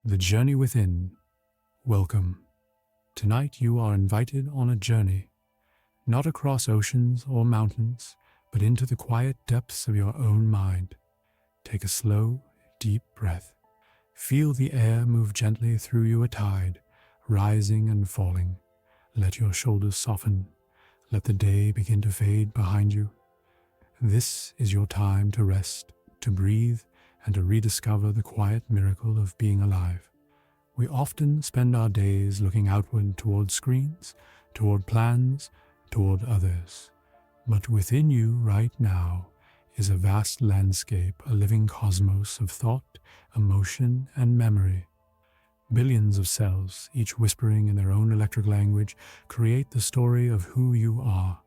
The Journey Within. Welcome. Tonight you are invited on a journey, not across oceans or mountains, but into the quiet depths of your own mind. Take a slow, deep breath. Feel the air move gently through you a tide, rising and falling. Let your shoulders soften. Let the day begin to fade behind you. This is your time to rest, to breathe, and to rediscover the quiet miracle of being alive. We often spend our days looking outward toward screens, toward plans, toward others. But within you right now is a vast landscape, a living cosmos of thought, emotion, and memory. Billions of cells, each whispering in their own electric language, create the story of who you are.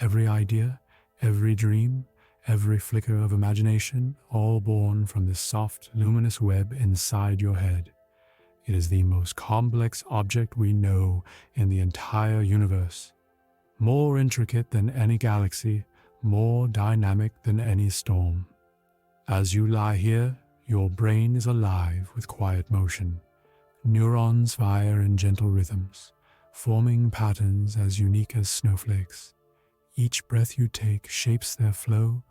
Every idea, every dream, every flicker of imagination, all born from this soft, luminous web inside your head. It is the most complex object we know in the entire universe. More intricate than any galaxy, more dynamic than any storm. As you lie here, your brain is alive with quiet motion. Neurons fire in gentle rhythms, forming patterns as unique as snowflakes. Each breath you take shapes their flow,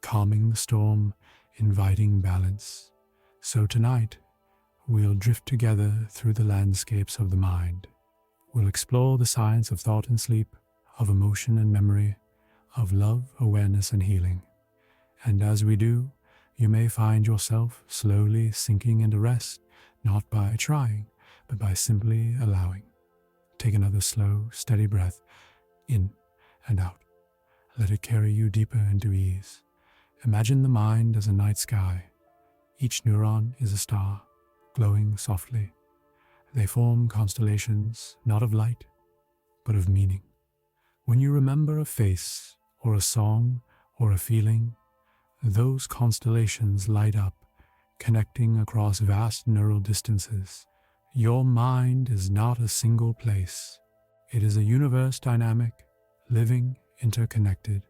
calming the storm, inviting balance. So tonight, we'll drift together through the landscapes of the mind. We'll explore the science of thought and sleep, of emotion and memory, of love, awareness, and healing. And as we do, you may find yourself slowly sinking into rest, not by trying, but by simply allowing. Take another slow, steady breath, in and out. Let it carry you deeper into ease. Imagine the mind as a night sky. Each neuron is a star, glowing softly. They form constellations, not of light, but of meaning. When you remember a face, or a song, or a feeling, those constellations light up, connecting across vast neural distances. Your mind is not a single place. It is a universe dynamic, living, interconnected.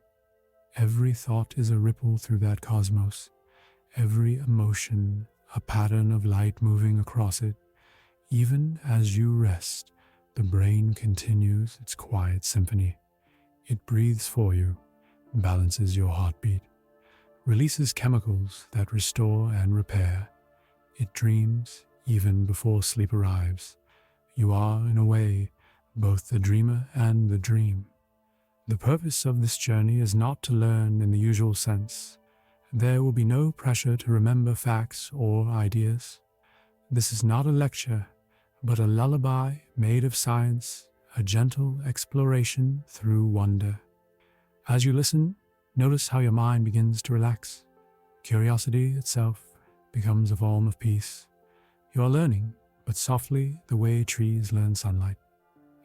Every thought is a ripple through that cosmos. Every emotion, a pattern of light moving across it. Even as you rest, the brain continues its quiet symphony. It breathes for you, balances your heartbeat, releases chemicals that restore and repair. It dreams even before sleep arrives. You are, in a way, both the dreamer and the dream. The purpose of this journey is not to learn in the usual sense. There will be no pressure to remember facts or ideas. This is not a lecture, but a lullaby made of science, a gentle exploration through wonder. As you listen, notice how your mind begins to relax. Curiosity itself becomes a form of peace. You are learning, but softly, the way trees learn sunlight.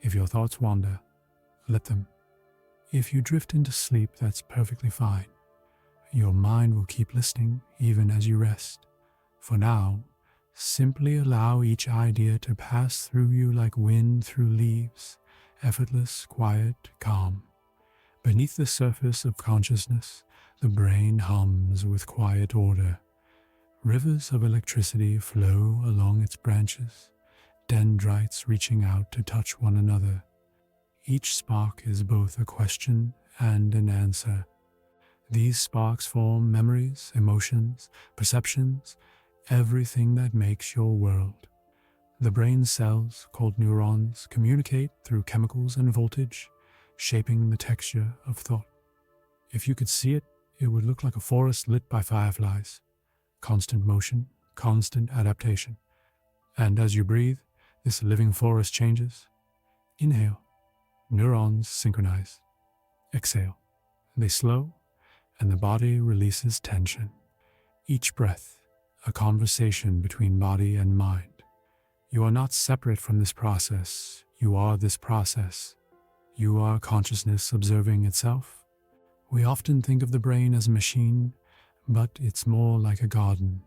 If your thoughts wander, let them. If you drift into sleep, that's perfectly fine. Your mind will keep listening even as you rest. For now, simply allow each idea to pass through you like wind through leaves, effortless, quiet, calm. Beneath the surface of consciousness, the brain hums with quiet order. Rivers of electricity flow along its branches, dendrites reaching out to touch one another. Each spark is both a question and an answer. These sparks form memories, emotions, perceptions, everything that makes your world. The brain cells, called neurons, communicate through chemicals and voltage, shaping the texture of thought. If you could see it, it would look like a forest lit by fireflies. Constant motion, constant adaptation. And as you breathe, this living forest changes. Inhale. Neurons synchronize. Exhale. They slow, and the body releases tension. Each breath, a conversation between body and mind. You are not separate from this process. You are this process. You are consciousness observing itself. We often think of the brain as a machine, but it's more like a garden.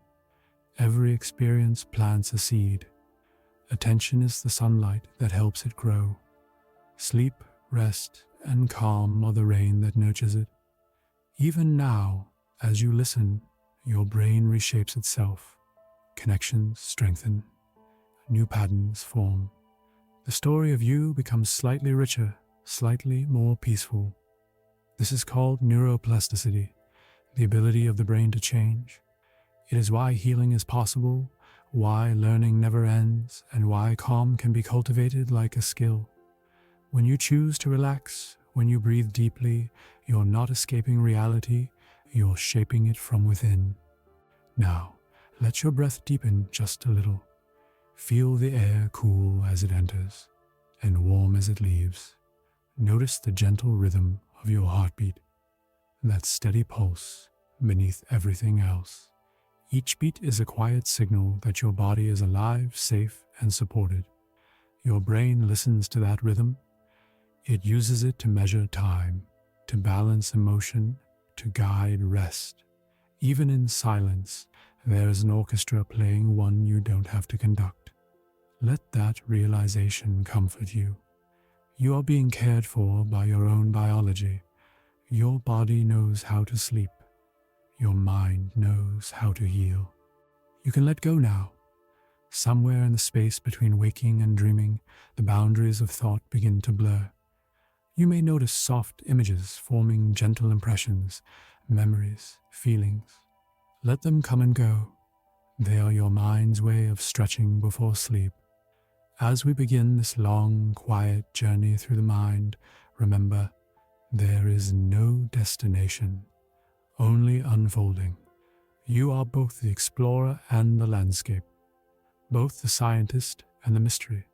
Every experience plants a seed. Attention is the sunlight that helps it grow. Sleep, rest, and calm are the rain that nurtures it. Even now, as you listen, your brain reshapes itself. Connections strengthen, new patterns form. The story of you becomes slightly richer, slightly more peaceful. This is called neuroplasticity, the ability of the brain to change. It is why healing is possible, why learning never ends, and why calm can be cultivated like a skill. When you choose to relax, when you breathe deeply, you're not escaping reality, you're shaping it from within. Now, let your breath deepen just a little. Feel the air cool as it enters, and warm as it leaves. Notice the gentle rhythm of your heartbeat, that steady pulse beneath everything else. Each beat is a quiet signal that your body is alive, safe, and supported. Your brain listens to that rhythm. It uses it to measure time, to balance emotion, to guide rest. Even in silence, there is an orchestra playing one you don't have to conduct. Let that realization comfort you. You are being cared for by your own biology. Your body knows how to sleep. Your mind knows how to heal. You can let go now. Somewhere in the space between waking and dreaming, the boundaries of thought begin to blur. You may notice soft images forming gentle impressions, memories, feelings. Let them come and go. They are your mind's way of stretching before sleep. As we begin this long, quiet journey through the mind, remember, there is no destination, only unfolding. You are both the explorer and the landscape, both the scientist and the mystery,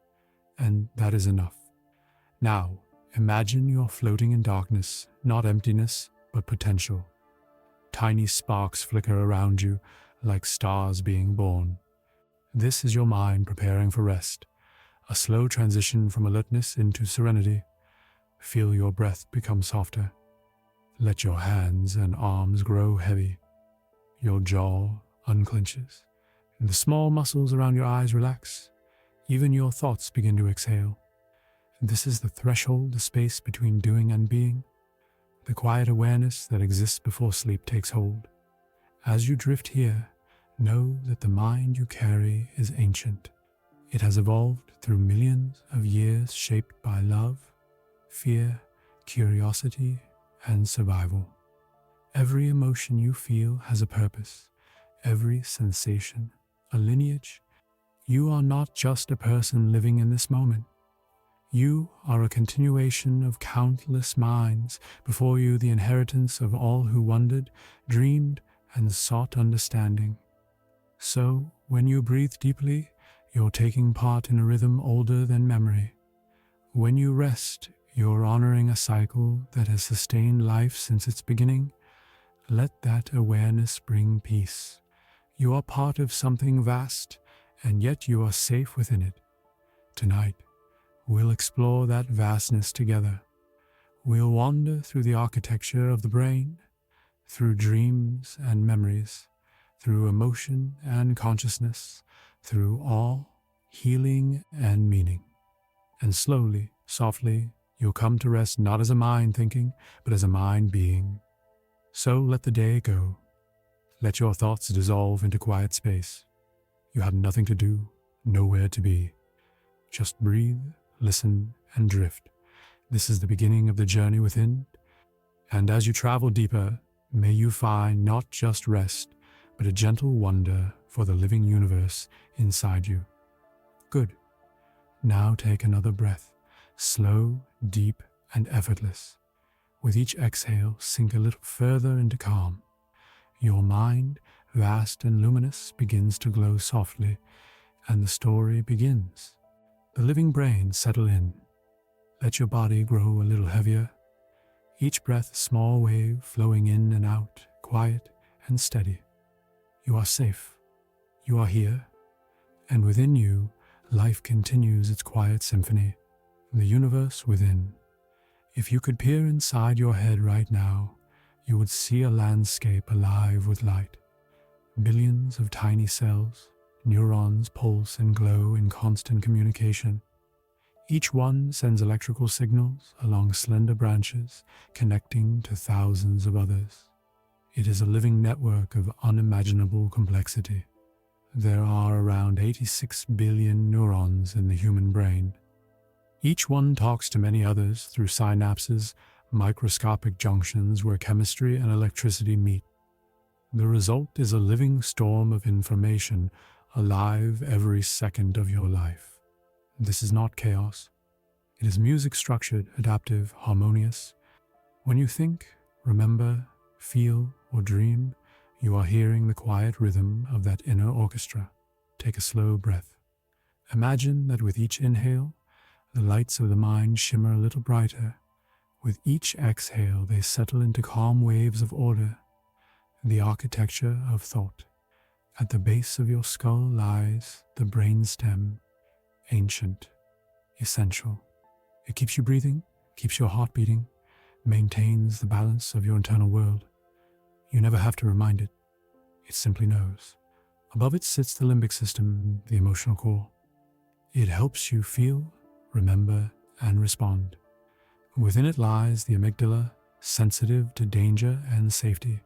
and that is enough. Now, imagine you're floating in darkness, not emptiness, but potential. Tiny sparks flicker around you, like stars being born. This is your mind preparing for rest, a slow transition from alertness into serenity. Feel your breath become softer. Let your hands and arms grow heavy. Your jaw unclenches, and the small muscles around your eyes relax. Even your thoughts begin to exhale. This is the threshold, the space between doing and being, the quiet awareness that exists before sleep takes hold. As you drift here, know that the mind you carry is ancient. It has evolved through millions of years, shaped by love, fear, curiosity, and survival. Every emotion you feel has a purpose, every sensation, a lineage. You are not just a person living in this moment. You are a continuation of countless minds, before you the inheritance of all who wondered, dreamed, and sought understanding. So, when you breathe deeply, you're taking part in a rhythm older than memory. When you rest, you're honoring a cycle that has sustained life since its beginning. Let that awareness bring peace. You are part of something vast, and yet you are safe within it. Tonight, we'll explore that vastness together. We'll wander through the architecture of the brain, through dreams and memories, through emotion and consciousness, through awe, healing, and meaning. And slowly, softly, you'll come to rest not as a mind thinking, but as a mind being. So let the day go. Let your thoughts dissolve into quiet space. You have nothing to do, nowhere to be. Just breathe, listen, and drift. This is the beginning of the journey within. And as you travel deeper, may you find not just rest, but a gentle wonder for the living universe inside you. Good. Now take another breath, slow, deep, and effortless. With each exhale, sink a little further into calm. Your mind, vast and luminous, begins to glow softly, and the story begins. The living brain settle in. Let your body grow a little heavier. Each breath a small wave flowing in and out, quiet and steady. You are safe. You are here. And within you, life continues its quiet symphony, the universe within. If you could peer inside your head right now, you would see a landscape alive with light. Billions of tiny cells, neurons pulse and glow in constant communication. Each one sends electrical signals along slender branches, connecting to thousands of others. It is a living network of unimaginable complexity. There are around 86 billion neurons in the human brain. Each one talks to many others through synapses, microscopic junctions where chemistry and electricity meet. The result is a living storm of information, alive every second of your life. This is not chaos. It is music, structured, adaptive, harmonious. When you think, remember, feel, or dream, you are hearing the quiet rhythm of that inner orchestra. Take a slow breath. Imagine that with each inhale, the lights of the mind shimmer a little brighter. With each exhale, they settle into calm waves of order, the architecture of thought. At the base of your skull lies the brainstem, ancient, essential. It keeps you breathing, keeps your heart beating, maintains the balance of your internal world. You never have to remind it. It simply knows. Above it sits the limbic system, the emotional core. It helps you feel, remember, and respond. Within it lies the amygdala, sensitive to danger and safety,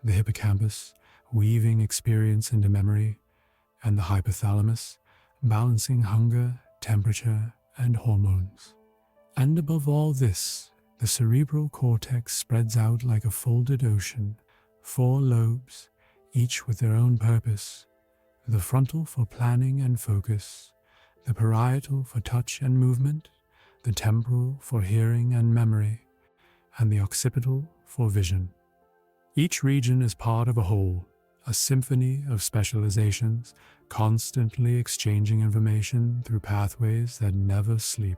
the hippocampus, weaving experience into memory, and the hypothalamus, balancing hunger, temperature, and hormones. And above all this, the cerebral cortex spreads out like a folded ocean, 4 lobes, each with their own purpose: the frontal for planning and focus, the parietal for touch and movement, the temporal for hearing and memory, and the occipital for vision. Each region is part of a whole, a symphony of specializations, constantly exchanging information through pathways that never sleep.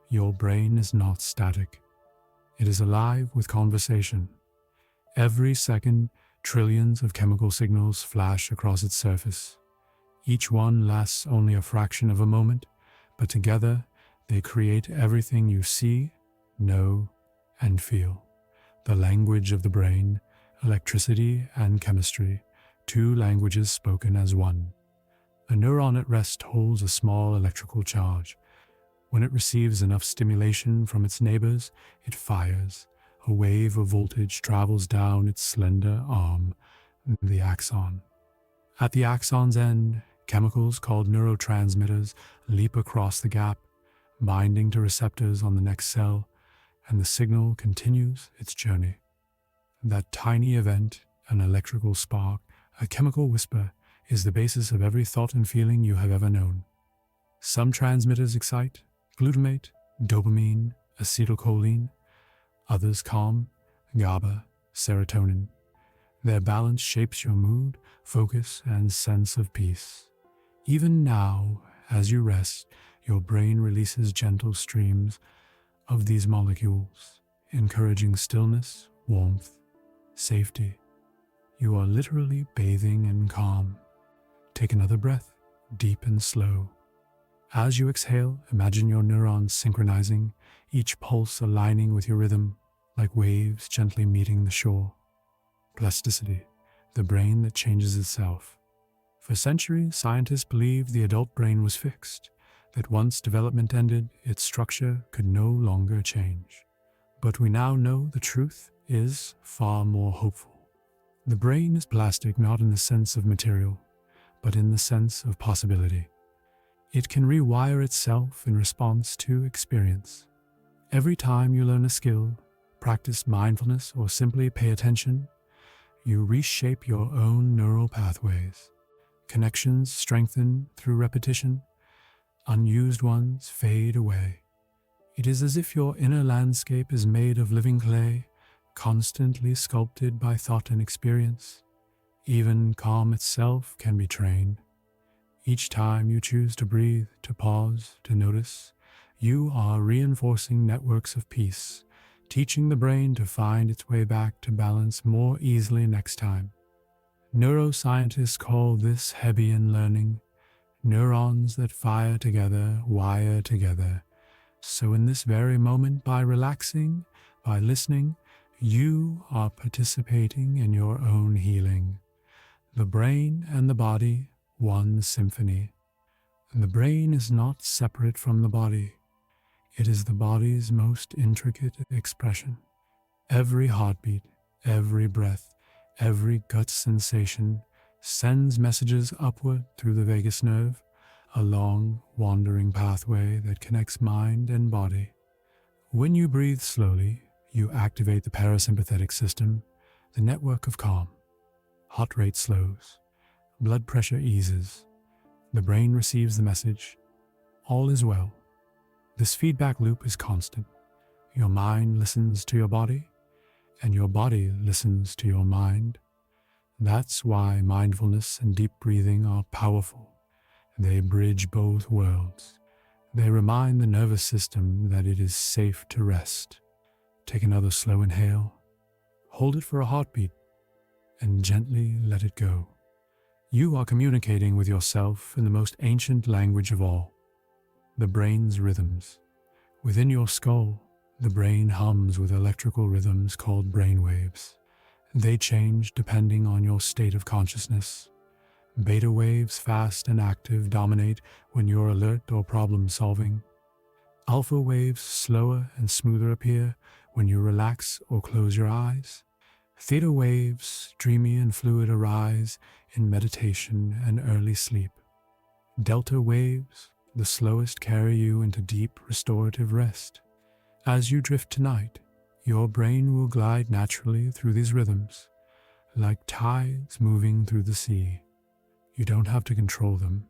Your brain is not static. It is alive with conversation. Every second, trillions of chemical signals flash across its surface. Each one lasts only a fraction of a moment, but together they create everything you see, know, and feel. The language of the brain, electricity and chemistry, 2 languages spoken as one. A neuron at rest holds a small electrical charge. When it receives enough stimulation from its neighbors, it fires. A wave of voltage travels down its slender arm, the axon. At the axon's end, chemicals called neurotransmitters leap across the gap, binding to receptors on the next cell, and the signal continues its journey. That tiny event, an electrical spark, a chemical whisper, is the basis of every thought and feeling you have ever known. Some transmitters excite: glutamate, dopamine, acetylcholine. Others calm: GABA, serotonin. Their balance shapes your mood, focus, and sense of peace. Even now, as you rest, your brain releases gentle streams of these molecules, encouraging stillness, warmth, safety. You are literally bathing in calm. Take another breath, deep and slow. As you exhale, imagine your neurons synchronizing, each pulse aligning with your rhythm, like waves gently meeting the shore. Plasticity, the brain that changes itself. For centuries, scientists believed the adult brain was fixed, that once development ended, its structure could no longer change. But we now know the truth is far more hopeful. The brain is plastic not in the sense of material, but in the sense of possibility. It can rewire itself in response to experience. Every time you learn a skill, practice mindfulness, or simply pay attention, you reshape your own neural pathways. Connections strengthen through repetition. Unused ones fade away. It is as if your inner landscape is made of living clay, constantly sculpted by thought and experience. Even calm itself can be trained. Each time you choose to breathe, to pause, to notice, you are reinforcing networks of peace, teaching the brain to find its way back to balance more easily next time. Neuroscientists call this Hebbian learning. Neurons that fire together, wire together. So in this very moment, by relaxing, by listening, you are participating in your own healing. The brain and the body, one symphony. The brain is not separate from the body. It is the body's most intricate expression. Every heartbeat, every breath, every gut sensation sends messages upward through the vagus nerve, a long, wandering pathway that connects mind and body. When you breathe slowly, you activate the parasympathetic system, the network of calm. Heart rate slows, blood pressure eases, the brain receives the message, all is well. This feedback loop is constant. Your mind listens to your body, and your body listens to your mind. That's why mindfulness and deep breathing are powerful. They bridge both worlds. They remind the nervous system that it is safe to rest. Take another slow inhale, hold it for a heartbeat, and gently let it go. You are communicating with yourself in the most ancient language of all, the brain's rhythms. Within your skull, the brain hums with electrical rhythms called brainwaves. They change depending on your state of consciousness. Beta waves, fast and active, dominate when you're alert or problem-solving. Alpha waves, slower and smoother, appear when you relax or close your eyes. Theta waves, dreamy and fluid, arise in meditation and early sleep. Delta waves, the slowest, carry you into deep, restorative rest. As you drift tonight, your brain will glide naturally through these rhythms, like tides moving through the sea. You don't have to control them.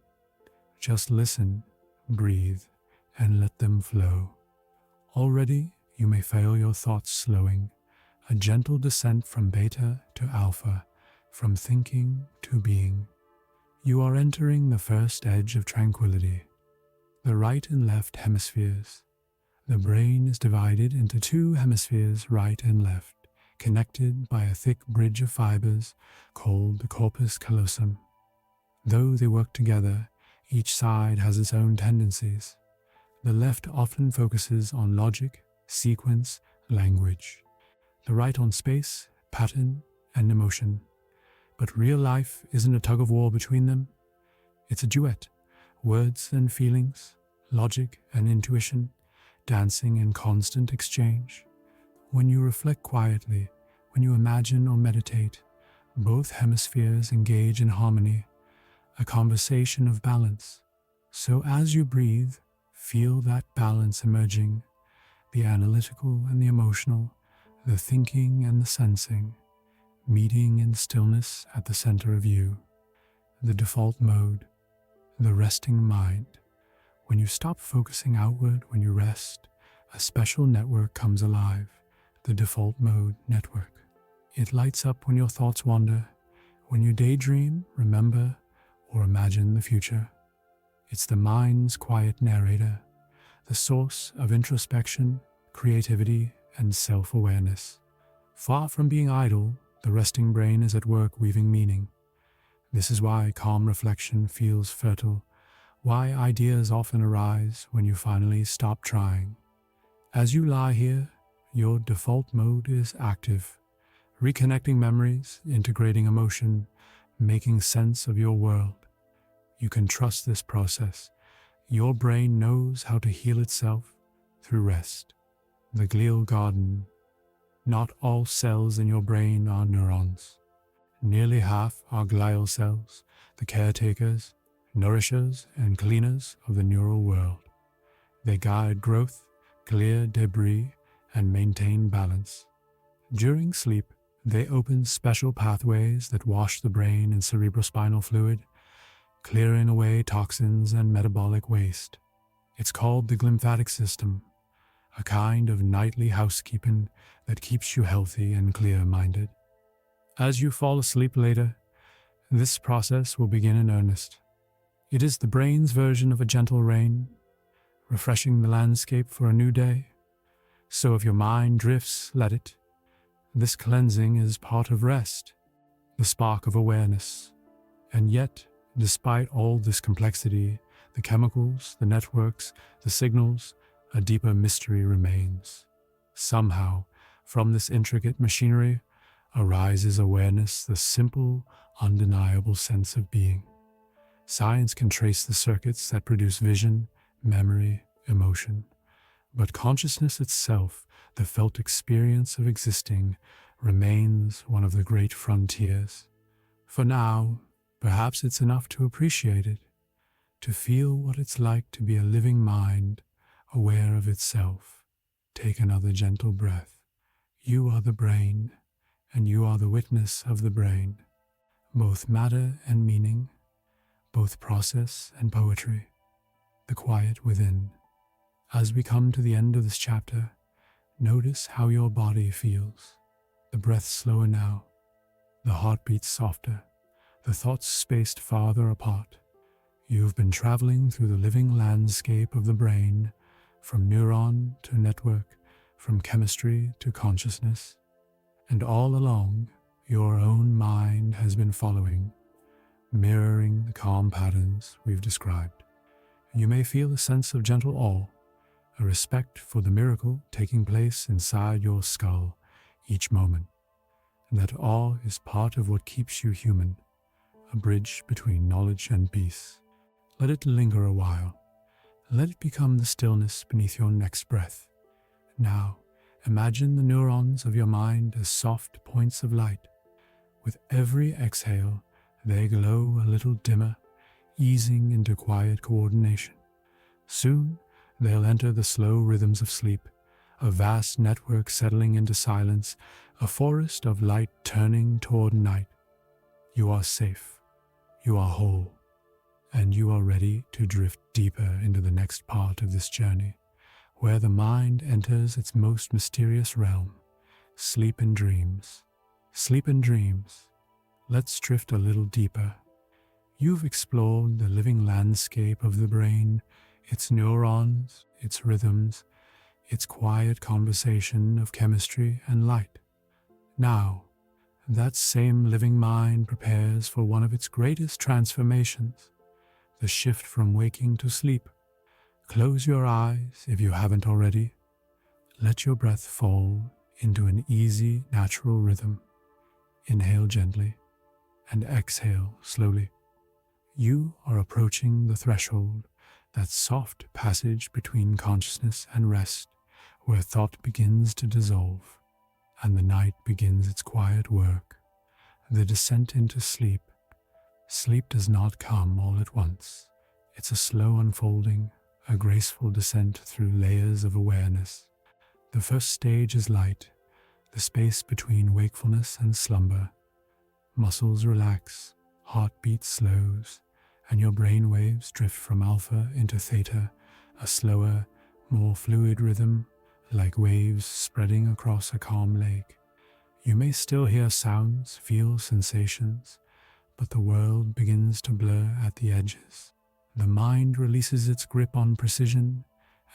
Just listen, breathe, and let them flow. Already, you may feel your thoughts slowing, a gentle descent from beta to alpha, from thinking to being. You are entering the first edge of tranquility. The right and left hemispheres. The brain is divided into two hemispheres, right and left, connected by a thick bridge of fibers called the corpus callosum. Though they work together, each side has its own tendencies. The left often focuses on logic, sequence, language. The right on space, pattern, and emotion. But real life isn't a tug-of-war between them. It's a duet. Words and feelings, logic and intuition, dancing in constant exchange. When you reflect quietly, when you imagine or meditate, both hemispheres engage in harmony, a conversation of balance. So as you breathe, feel that balance emerging, the analytical and the emotional, the thinking and the sensing, meeting in stillness at the center of you. The default mode, the resting mind. When you stop focusing outward, when you rest, a special network comes alive, the default mode network. It lights up when your thoughts wander, when you daydream, remember, or imagine the future. It's the mind's quiet narrator, the source of introspection, creativity, and self-awareness. Far from being idle, the resting brain is at work weaving meaning. This is why calm reflection feels fertile, why ideas often arise when you finally stop trying. As you lie here, your default mode is active, reconnecting memories, integrating emotion, making sense of your world. You can trust this process. Your brain knows how to heal itself through rest. The glial garden. Not all cells in your brain are neurons. Nearly half are glial cells, the caretakers, nourishers, and cleaners of the neural world. They guide growth, clear debris, and maintain balance. During sleep, they open special pathways that wash the brain in cerebrospinal fluid, clearing away toxins and metabolic waste. It's called the glymphatic system, a kind of nightly housekeeping that keeps you healthy and clear-minded. As you fall asleep later, this process will begin in earnest. It is the brain's version of a gentle rain, refreshing the landscape for a new day. So if your mind drifts, let it. This cleansing is part of rest, the spark of awareness. And yet, despite all this complexity, the chemicals, the networks, the signals, a deeper mystery remains. Somehow, from this intricate machinery, arises awareness, the simple, undeniable sense of being. Science can trace the circuits that produce vision, memory, emotion. But consciousness itself, the felt experience of existing, remains one of the great frontiers. For now, Perhaps it's enough to appreciate it, to feel what it's like to be a living mind, aware of itself. Take another gentle breath. You are the brain, and you are the witness of the brain, both matter and meaning, both process and poetry, the quiet within. As we come to the end of this chapter, notice how your body feels. The breath slower now, the heartbeat softer, the thoughts spaced farther apart. You've been traveling through the living landscape of the brain, from neuron to network, from chemistry to consciousness, and all along, your own mind has been following, mirroring the calm patterns we've described. You may feel a sense of gentle awe, a respect for the miracle taking place inside your skull each moment. And that awe is part of what keeps you human, a bridge between knowledge and peace. Let it linger a while. Let it become the stillness beneath your next breath. Now, imagine the neurons of your mind as soft points of light. With every exhale, they glow a little dimmer, easing into quiet coordination. Soon, they'll enter the slow rhythms of sleep, a vast network settling into silence, a forest of light turning toward night. You are safe, you are whole, and you are ready to drift deeper into the next part of this journey, where the mind enters its most mysterious realm, sleep and dreams. Sleep and dreams. Let's drift a little deeper. You've explored the living landscape of the brain, its neurons, its rhythms, its quiet conversation of chemistry and light. Now, that same living mind prepares for one of its greatest transformations, the shift from waking to sleep. Close your eyes if you haven't already. Let your breath fall into an easy, natural rhythm. Inhale gently and exhale slowly. You are approaching the threshold, that soft passage between consciousness and rest, where thought begins to dissolve, and the night begins its quiet work, the descent into sleep. Sleep does not come all at once. It's a slow unfolding, a graceful descent through layers of awareness. The first stage is light, the space between wakefulness and slumber. Muscles relax, heartbeat slows, and your brain waves drift from alpha into theta, a slower, more fluid rhythm, like waves spreading across a calm lake. You may still hear sounds, feel sensations, but the world begins to blur at the edges. The mind releases its grip on precision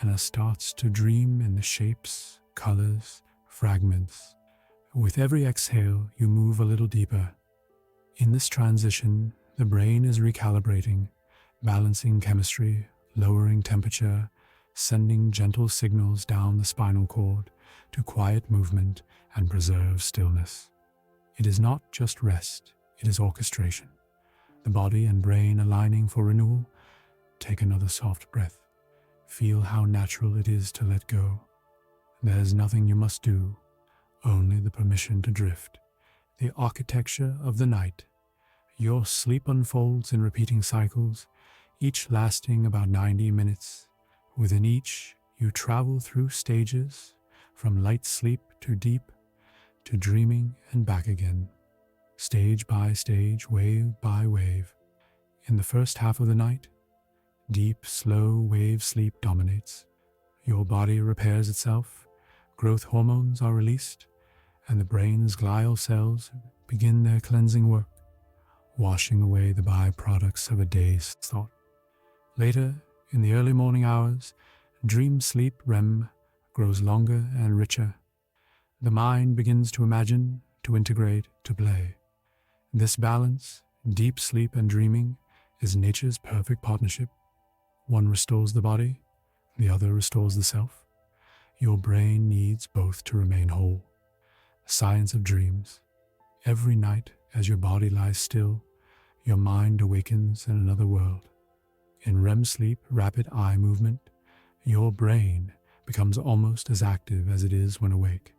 and starts to dream in the shapes, colors, fragments. With every exhale, you move a little deeper. In this transition, the brain is recalibrating, balancing chemistry, lowering temperature, sending gentle signals down the spinal cord to quiet movement and preserve stillness. It is not just rest, it is orchestration. The body and brain aligning for renewal. Take another soft breath. Feel how natural it is to let go. There's nothing you must do, only the permission to drift. The architecture of the night. Your sleep unfolds in repeating cycles, each lasting about 90 minutes. Within each, you travel through stages, from light sleep to deep, to dreaming and back again, stage by stage, wave by wave. In the first half of the night, deep, slow wave sleep dominates. Your body repairs itself, growth hormones are released, and the brain's glial cells begin their cleansing work, washing away the byproducts of a day's thought. Later, in the early morning hours, dream sleep REM grows longer and richer. The mind begins to imagine, to integrate, to play. This balance, deep sleep and dreaming, is nature's perfect partnership. One restores the body, the other restores the self. Your brain needs both to remain whole. Science of dreams. Every night, as your body lies still, your mind awakens in another world. In REM sleep, rapid eye movement, your brain becomes almost as active as it is when awake.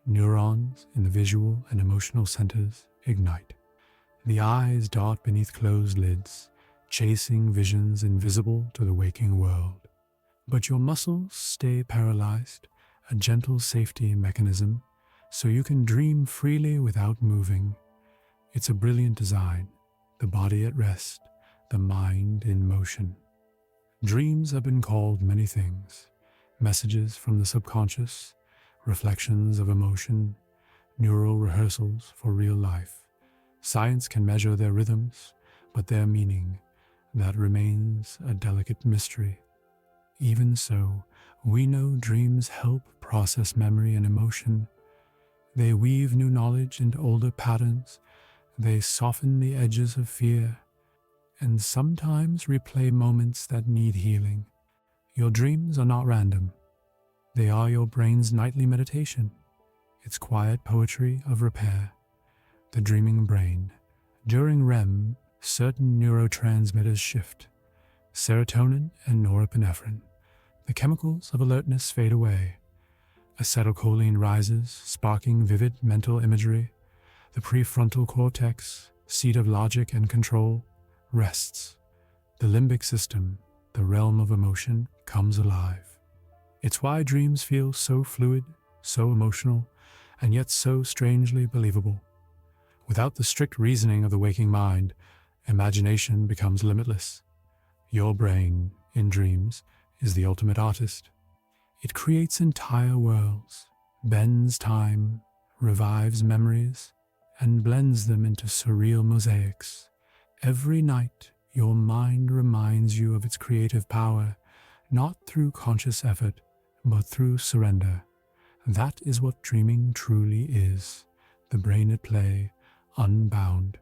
Neurons in the visual and emotional centers ignite. The eyes dart beneath closed lids, chasing visions invisible to the waking world. But your muscles stay paralyzed, a gentle safety mechanism, so you can dream freely without moving. It's a brilliant design, the body at rest, the mind in motion. Dreams have been called many things: messages from the subconscious, reflections of emotion, neural rehearsals for real life. Science can measure their rhythms, but their meaning, that remains a delicate mystery. Even so, we know dreams help process memory and emotion. They weave new knowledge into older patterns, they soften the edges of fear, and sometimes replay moments that need healing. Your dreams are not random. They are your brain's nightly meditation, its quiet poetry of repair. The dreaming brain. During REM, certain neurotransmitters shift. Serotonin and norepinephrine. The chemicals of alertness fade away. Acetylcholine rises, sparking vivid mental imagery. The prefrontal cortex, seat of logic and control, rests. The limbic system, the realm of emotion, comes alive. It's why dreams feel so fluid, so emotional, and yet so strangely believable. Without the strict reasoning of the waking mind, imagination becomes limitless. Your brain, in dreams, is the ultimate artist. It creates entire worlds, bends time, revives memories, and blends them into surreal mosaics. Every night, your mind reminds you of its creative power, not through conscious effort, but through surrender. That is what dreaming truly is, the brain at play, unbound.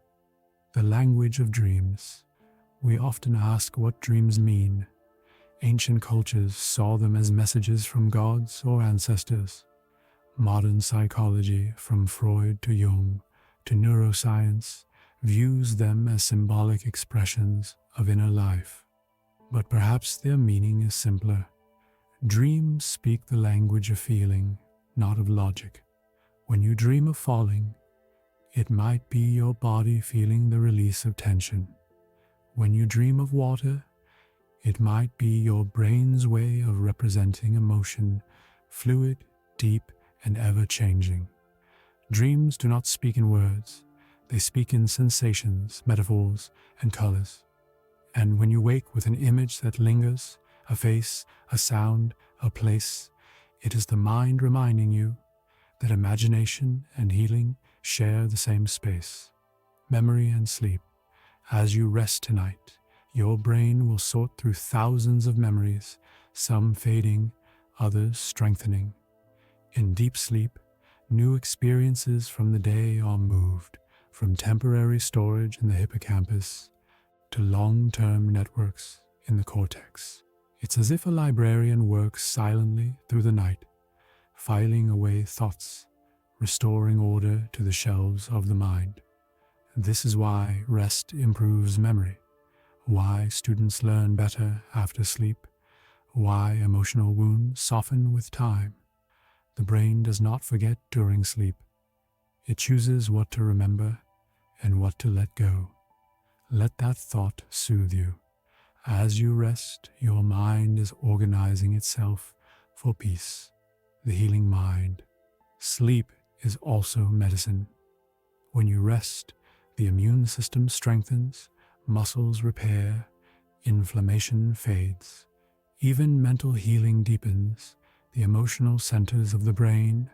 The language of dreams. We often ask what dreams mean. Ancient cultures saw them as messages from gods or ancestors. Modern psychology, from Freud to Jung to neuroscience, views them as symbolic expressions of inner life. But perhaps their meaning is simpler. Dreams speak the language of feeling, not of logic. When you dream of falling, it might be your body feeling the release of tension. When you dream of water, it might be your brain's way of representing emotion, fluid, deep, and ever-changing. Dreams do not speak in words. They speak in sensations, metaphors, and colors. And when you wake with an image that lingers, a face, a sound, a place, it is the mind reminding you that imagination and healing share the same space. Memory and sleep. As you rest tonight, your brain will sort through thousands of memories, some fading, others strengthening. In deep sleep, new experiences from the day are moved, from temporary storage in the hippocampus to long-term networks in the cortex. It's as if a librarian works silently through the night, filing away thoughts, restoring order to the shelves of the mind. This is why rest improves memory, why students learn better after sleep, why emotional wounds soften with time. The brain does not forget during sleep. It chooses what to remember and what to let go. Let that thought soothe you. As you rest, your mind is organizing itself for peace, the healing mind. Sleep is also medicine. When you rest, the immune system strengthens, muscles repair, inflammation fades. Even mental healing deepens, the emotional centers of the brain.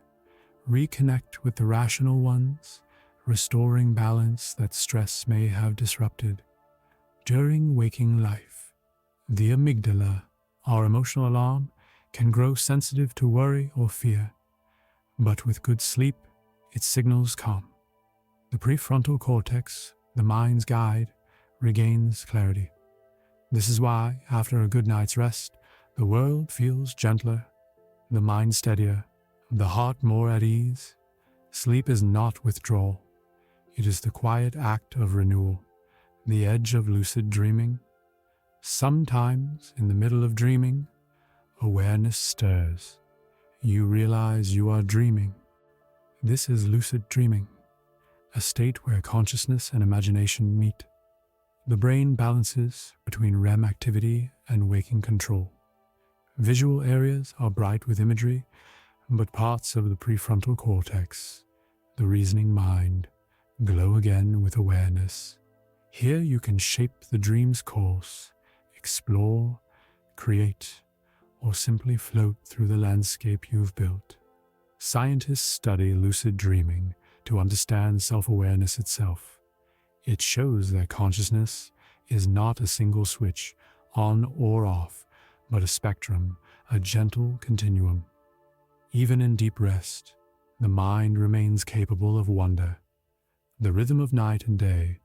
Reconnect with the rational ones, restoring balance that stress may have disrupted. During waking life, the amygdala, our emotional alarm, can grow sensitive to worry or fear. But with good sleep, it signals calm. The prefrontal cortex, the mind's guide, regains clarity. This is why, after a good night's rest, the world feels gentler, the mind steadier, the heart more at ease. Sleep is not withdrawal. It is the quiet act of renewal, the edge of lucid dreaming. Sometimes, in the middle of dreaming, awareness stirs. You realize you are dreaming. This is lucid dreaming. a state where consciousness and imagination meet. The brain balances between REM activity and waking control. Visual areas are bright with imagery, but parts of the prefrontal cortex, the reasoning mind, glow again with awareness. Here you can shape the dream's course, explore, create, or simply float through the landscape you've built. Scientists study lucid dreaming to understand self-awareness itself. It shows that consciousness is not a single switch, on or off, but a spectrum, a gentle continuum. Even in deep rest, the mind remains capable of wonder. The rhythm of night and day.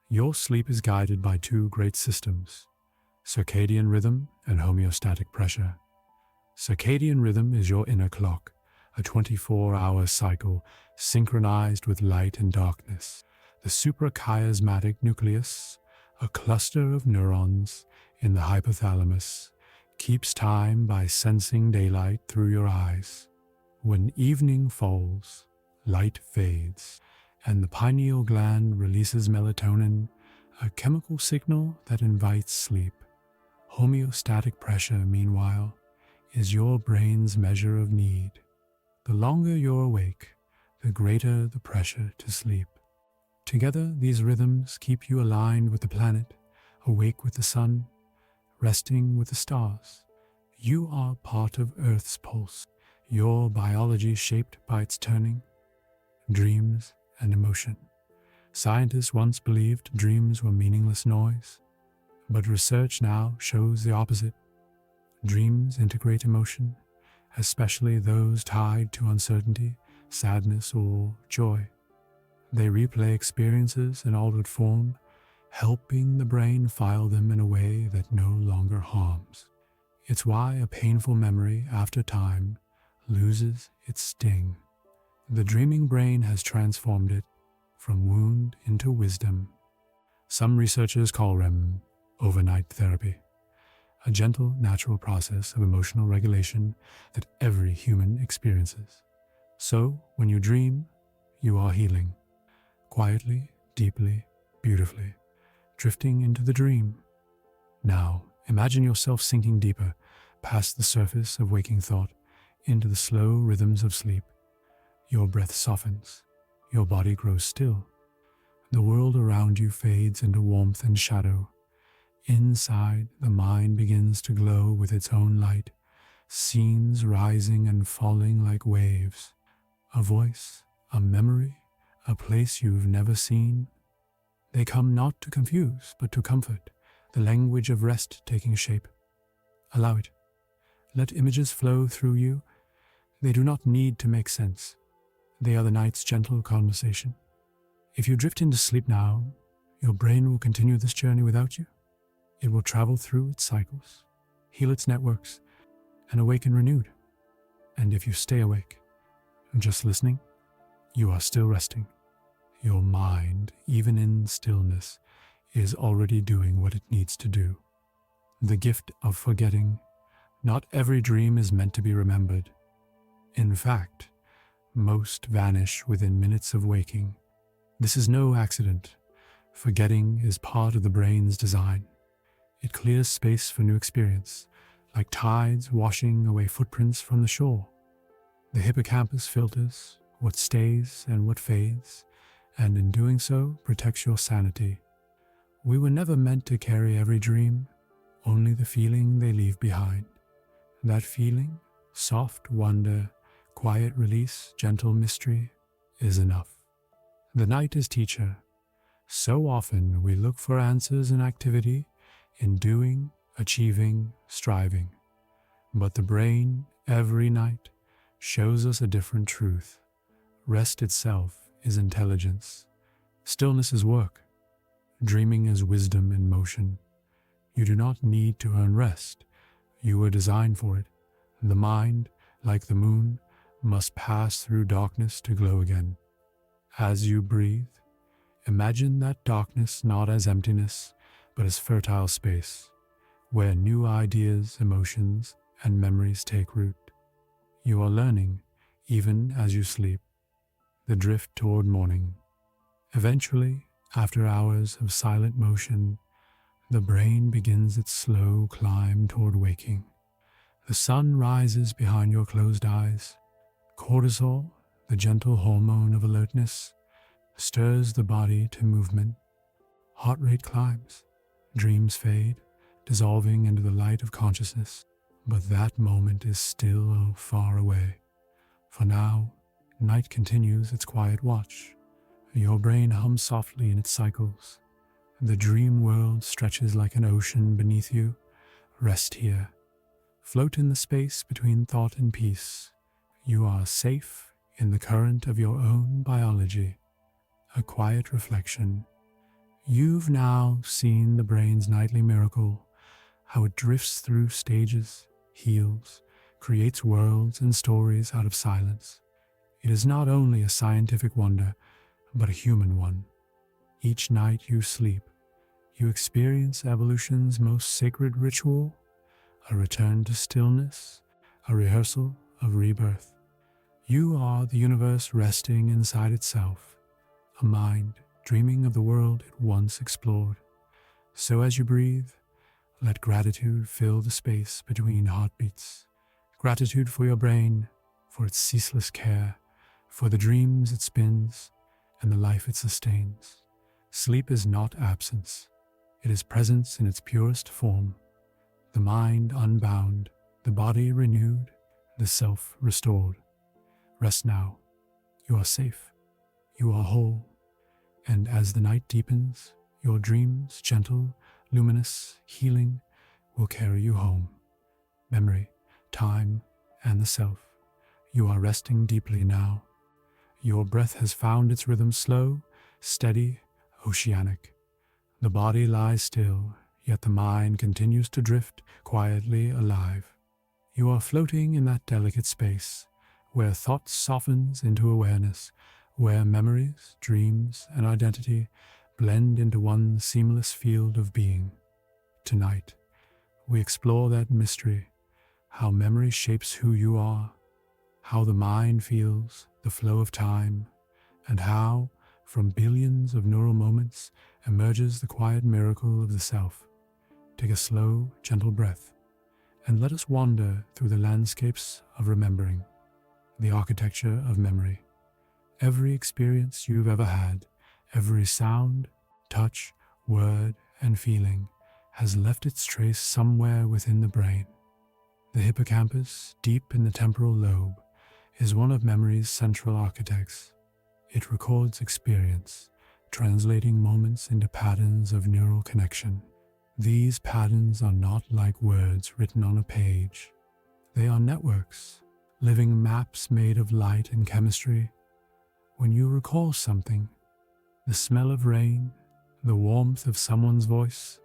Your sleep is guided by two great systems, circadian rhythm and homeostatic pressure. Circadian rhythm is your inner clock, a 24-hour cycle synchronized with light and darkness. The suprachiasmatic nucleus, a cluster of neurons in the hypothalamus, keeps time by sensing daylight through your eyes. When evening falls, light fades, and the pineal gland releases melatonin, a chemical signal that invites sleep. Homeostatic pressure, meanwhile, is your brain's measure of need. The longer you're awake, the greater the pressure to sleep. Together, these rhythms keep you aligned with the planet, awake with the sun, resting with the stars. You are part of Earth's pulse, your biology shaped by its turning, dreams, and emotion. Scientists once believed dreams were meaningless noise, but research now shows the opposite. Dreams integrate emotion, especially those tied to uncertainty, sadness, or joy. They replay experiences in altered form, helping the brain file them in a way that no longer harms. It's why a painful memory after time loses its sting. The dreaming brain has transformed it from wound into wisdom. Some researchers call REM overnight therapy, a gentle, natural process of emotional regulation that every human experiences. So, when you dream, you are healing. Quietly, deeply, beautifully, drifting into the dream. Now, imagine yourself sinking deeper, past the surface of waking thought, into the slow rhythms of sleep. Your breath softens, your body grows still. The world around you fades into warmth and shadow. Inside, the mind begins to glow with its own light, scenes rising and falling like waves. A voice, a memory, a place you've never seen. They come not to confuse, but to comfort, the language of rest taking shape. Allow it. Let images flow through you. They do not need to make sense. They are the night's gentle conversation. If you drift into sleep now, your brain will continue this journey without you. It will travel through its cycles, heal its networks, and awaken renewed. And if you stay awake, just listening, you are still resting. Your mind, even in stillness, is already doing what it needs to do. The gift of forgetting. Not every dream is meant to be remembered. In fact, most vanish within minutes of waking. This is no accident. Forgetting is part of the brain's design. It clears space for new experience, like tides washing away footprints from the shore. The hippocampus filters what stays and what fades, and in doing so, protects your sanity. We were never meant to carry every dream, only the feeling they leave behind. That feeling, soft wonder, quiet release, gentle mystery, is enough. The night is teacher. So often we look for answers in activity, in doing, achieving, striving. But the brain, every night, shows us a different truth. Rest itself is intelligence. Stillness is work. Dreaming is wisdom in motion. You do not need to earn rest. You were designed for it. The mind, like the moon, must pass through darkness to glow again. As you breathe, imagine that darkness not as emptiness, but as fertile space, where new ideas, emotions, and memories take root. You are learning, even as you sleep. The drift toward morning. Eventually, after hours of silent motion, the brain begins its slow climb toward waking. The sun rises behind your closed eyes. Cortisol, the gentle hormone of alertness, stirs the body to movement. Heart rate climbs. Dreams fade, dissolving into the light of consciousness. But that moment is still far away. For now, night continues its quiet watch. Your brain hums softly in its cycles. The dream world stretches like an ocean beneath you. Rest here. Float in the space between thought and peace. You are safe in the current of your own biology. A quiet reflection. You've now seen the brain's nightly miracle, how it drifts through stages, heals, creates worlds and stories out of silence. It is not only a scientific wonder, but a human one. Each night you sleep, you experience evolution's most sacred ritual, a return to stillness, a rehearsal of rebirth. You are the universe resting inside itself, a mind dreaming of the world it once explored. So as you breathe, let gratitude fill the space between heartbeats. Gratitude for your brain, for its ceaseless care, for the dreams it spins, and the life it sustains. Sleep is not absence. It is presence in its purest form. The mind unbound, the body renewed, the self restored. Rest now. You are safe. You are whole. And as the night deepens, your dreams, gentle, luminous, healing, will carry you home. Memory, time, and the self. You are resting deeply now. Your breath has found its rhythm slow, steady, oceanic. The body lies still, yet the mind continues to drift, quietly alive. You are floating in that delicate space, where thought softens into awareness, where memories, dreams, and identity blend into one seamless field of being. Tonight, we explore that mystery, how memory shapes who you are, how the mind feels the flow of time, and how, from billions of neural moments, emerges the quiet miracle of the self. Take a slow, gentle breath, and let us wander through the landscapes of remembering, the architecture of memory. Every experience you've ever had, every sound, touch, word, and feeling has left its trace somewhere within the brain. The hippocampus, deep in the temporal lobe, is one of memory's central architects. It records experience, translating moments into patterns of neural connection. These patterns are not like words written on a page. They are networks, living maps made of light and chemistry. When you recall something, the smell of rain, the warmth of someone's voice,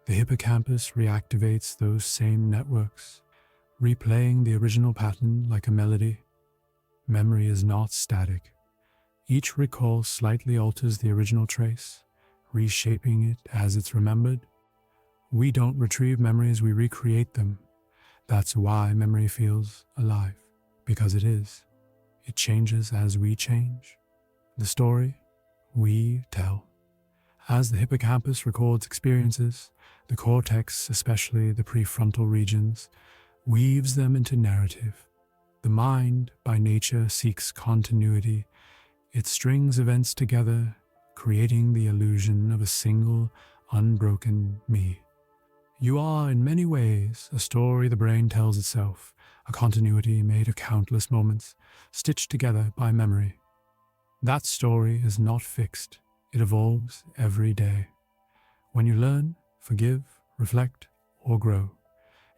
the hippocampus reactivates those same networks, replaying the original pattern like a melody. Memory is not static. Each recall slightly alters the original trace, reshaping it as it's remembered. We don't retrieve memories, we recreate them. That's why memory feels alive, because it is. It changes as we change. The story we tell. As the hippocampus records experiences, the cortex, especially the prefrontal regions, weaves them into narrative. The mind, by nature, seeks continuity. It strings events together, creating the illusion of a single, unbroken me. You are, in many ways, a story the brain tells itself, a continuity made of countless moments, stitched together by memory. That story is not fixed. It evolves every day. When you learn, forgive, reflect, or grow,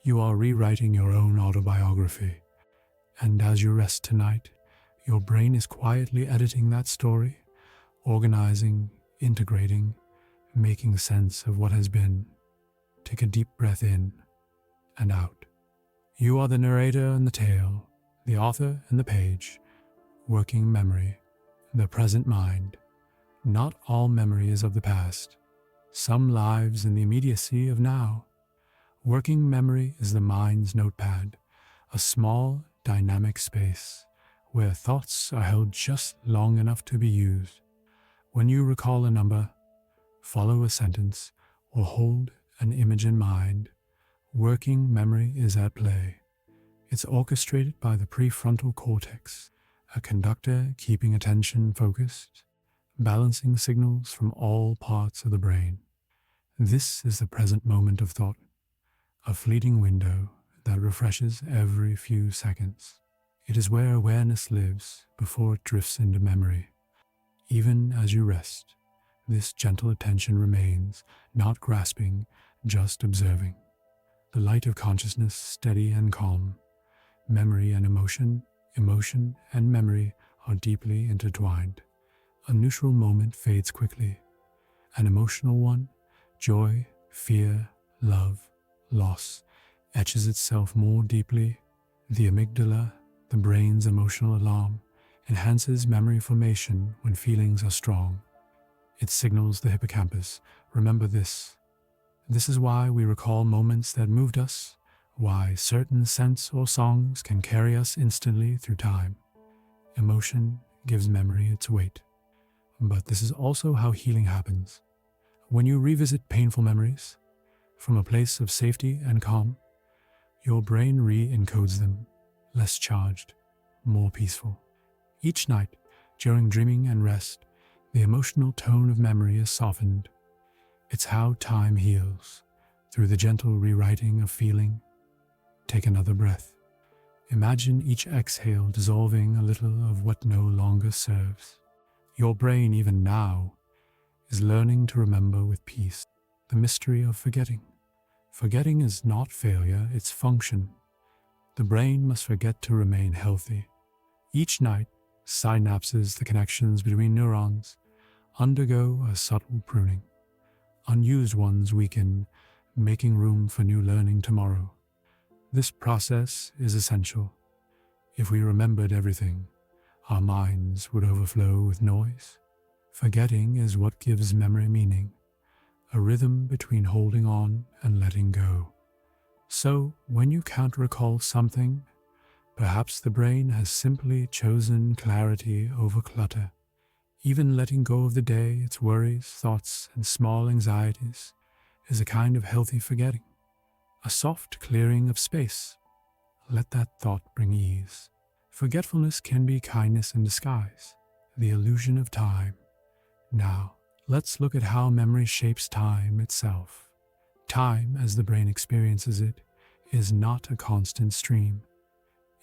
you are rewriting your own autobiography. And as you rest tonight, your brain is quietly editing that story, organizing, integrating, making sense of what has been. Take a deep breath in and out. You are the narrator and the tale, the author and the page, working memory, the present mind. Not all memory is of the past. Some lives in the immediacy of now. Working memory is the mind's notepad, a small, dynamic space where thoughts are held just long enough to be used. When you recall a number, follow a sentence, or hold an image in mind, working memory is at play. It's orchestrated by the prefrontal cortex, a conductor keeping attention focused, balancing signals from all parts of the brain. This is the present moment of thought, a fleeting window that refreshes every few seconds. It is where awareness lives before it drifts into memory. Even as you rest, this gentle attention remains, not grasping, just observing. The light of consciousness steady and calm. Memory and emotion and memory are deeply intertwined. A neutral moment fades quickly. An emotional one, joy, fear, love, loss, etches itself more deeply. The amygdala, the brain's emotional alarm, enhances memory formation when feelings are strong. It signals the hippocampus, remember this. This is why we recall moments that moved us, why certain scents or songs can carry us instantly through time. Emotion gives memory its weight. But this is also how healing happens. When you revisit painful memories, from a place of safety and calm, your brain re-encodes them, less charged, more peaceful. Each night, during dreaming and rest, the emotional tone of memory is softened. It's how time heals, through the gentle rewriting of feeling. Take another breath. Imagine each exhale dissolving a little of what no longer serves. Your brain, even now, is learning to remember with peace. The mystery of forgetting. Forgetting is not failure, it's function. The brain must forget to remain healthy. Each night, synapses, the connections between neurons, undergo a subtle pruning. Unused ones weaken, making room for new learning tomorrow. This process is essential. If we remembered everything, our minds would overflow with noise. Forgetting is what gives memory meaning, a rhythm between holding on and letting go. So, when you can't recall something, perhaps the brain has simply chosen clarity over clutter. Even letting go of the day, its worries, thoughts, and small anxieties, is a kind of healthy forgetting. A soft clearing of space. Let that thought bring ease. Forgetfulness can be kindness in disguise, the illusion of time. Now, let's look at how memory shapes time itself. Time, as the brain experiences it, is not a constant stream.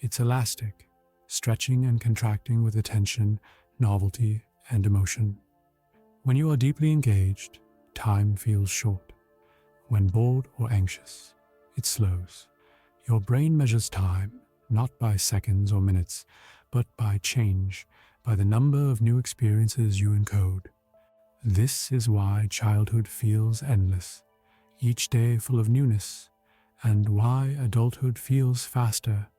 It's elastic, stretching and contracting with attention, novelty, and emotion. When you are deeply engaged, time feels short. When bored or anxious, it slows. Your brain measures time, not by seconds or minutes, but by change, by the number of new experiences you encode. This is why childhood feels endless, each day full of newness, and why adulthood feels faster.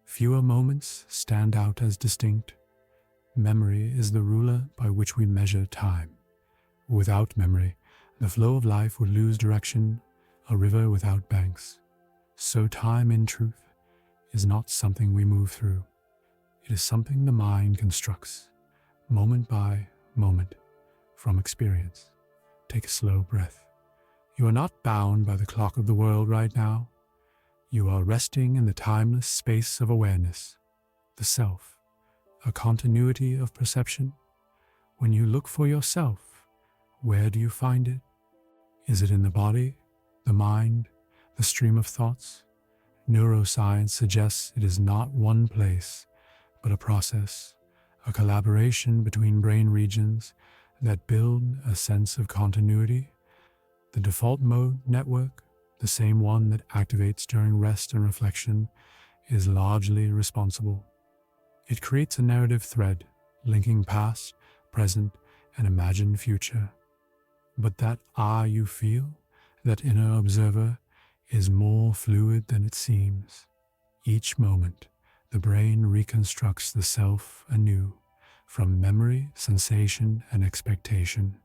Fewer moments stand out as distinct. Memory is the ruler by which we measure time. Without memory, the flow of life would lose direction, a river without banks. So time, in truth, is not something we move through. It is something the mind constructs, moment by moment, from experience. Take a slow breath. You are not bound by the clock of the world right now. You are resting in the timeless space of awareness, the self, a continuity of perception. When you look for yourself, where do you find it? Is it in the body, the mind, the stream of thoughts? Neuroscience suggests it is not one place, but a process, a collaboration between brain regions that build a sense of continuity. The default mode network, the same one that activates during rest and reflection, is largely responsible. It creates a narrative thread, linking past, present, and imagined future. But that you feel, that inner observer, is more fluid than it seems. Each moment, the brain reconstructs the self anew, from memory, sensation, and expectation.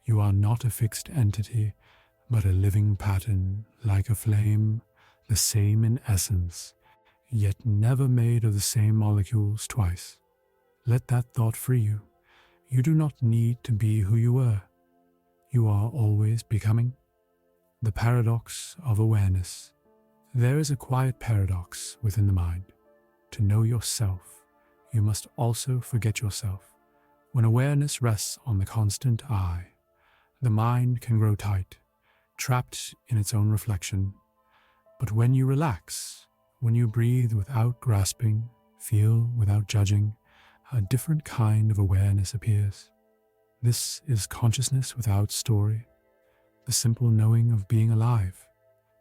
You are not a fixed entity, but a living pattern, like a flame, the same in essence, yet never made of the same molecules twice. Let that thought free you. You do not need to be who you were. You are always becoming. The paradox of awareness. There is a quiet paradox within the mind. To know yourself, you must also forget yourself. When awareness rests on the constant I, the mind can grow tight, trapped in its own reflection. But when you relax, when you breathe without grasping, feel without judging, a different kind of awareness appears. This is consciousness without story, the simple knowing of being alive.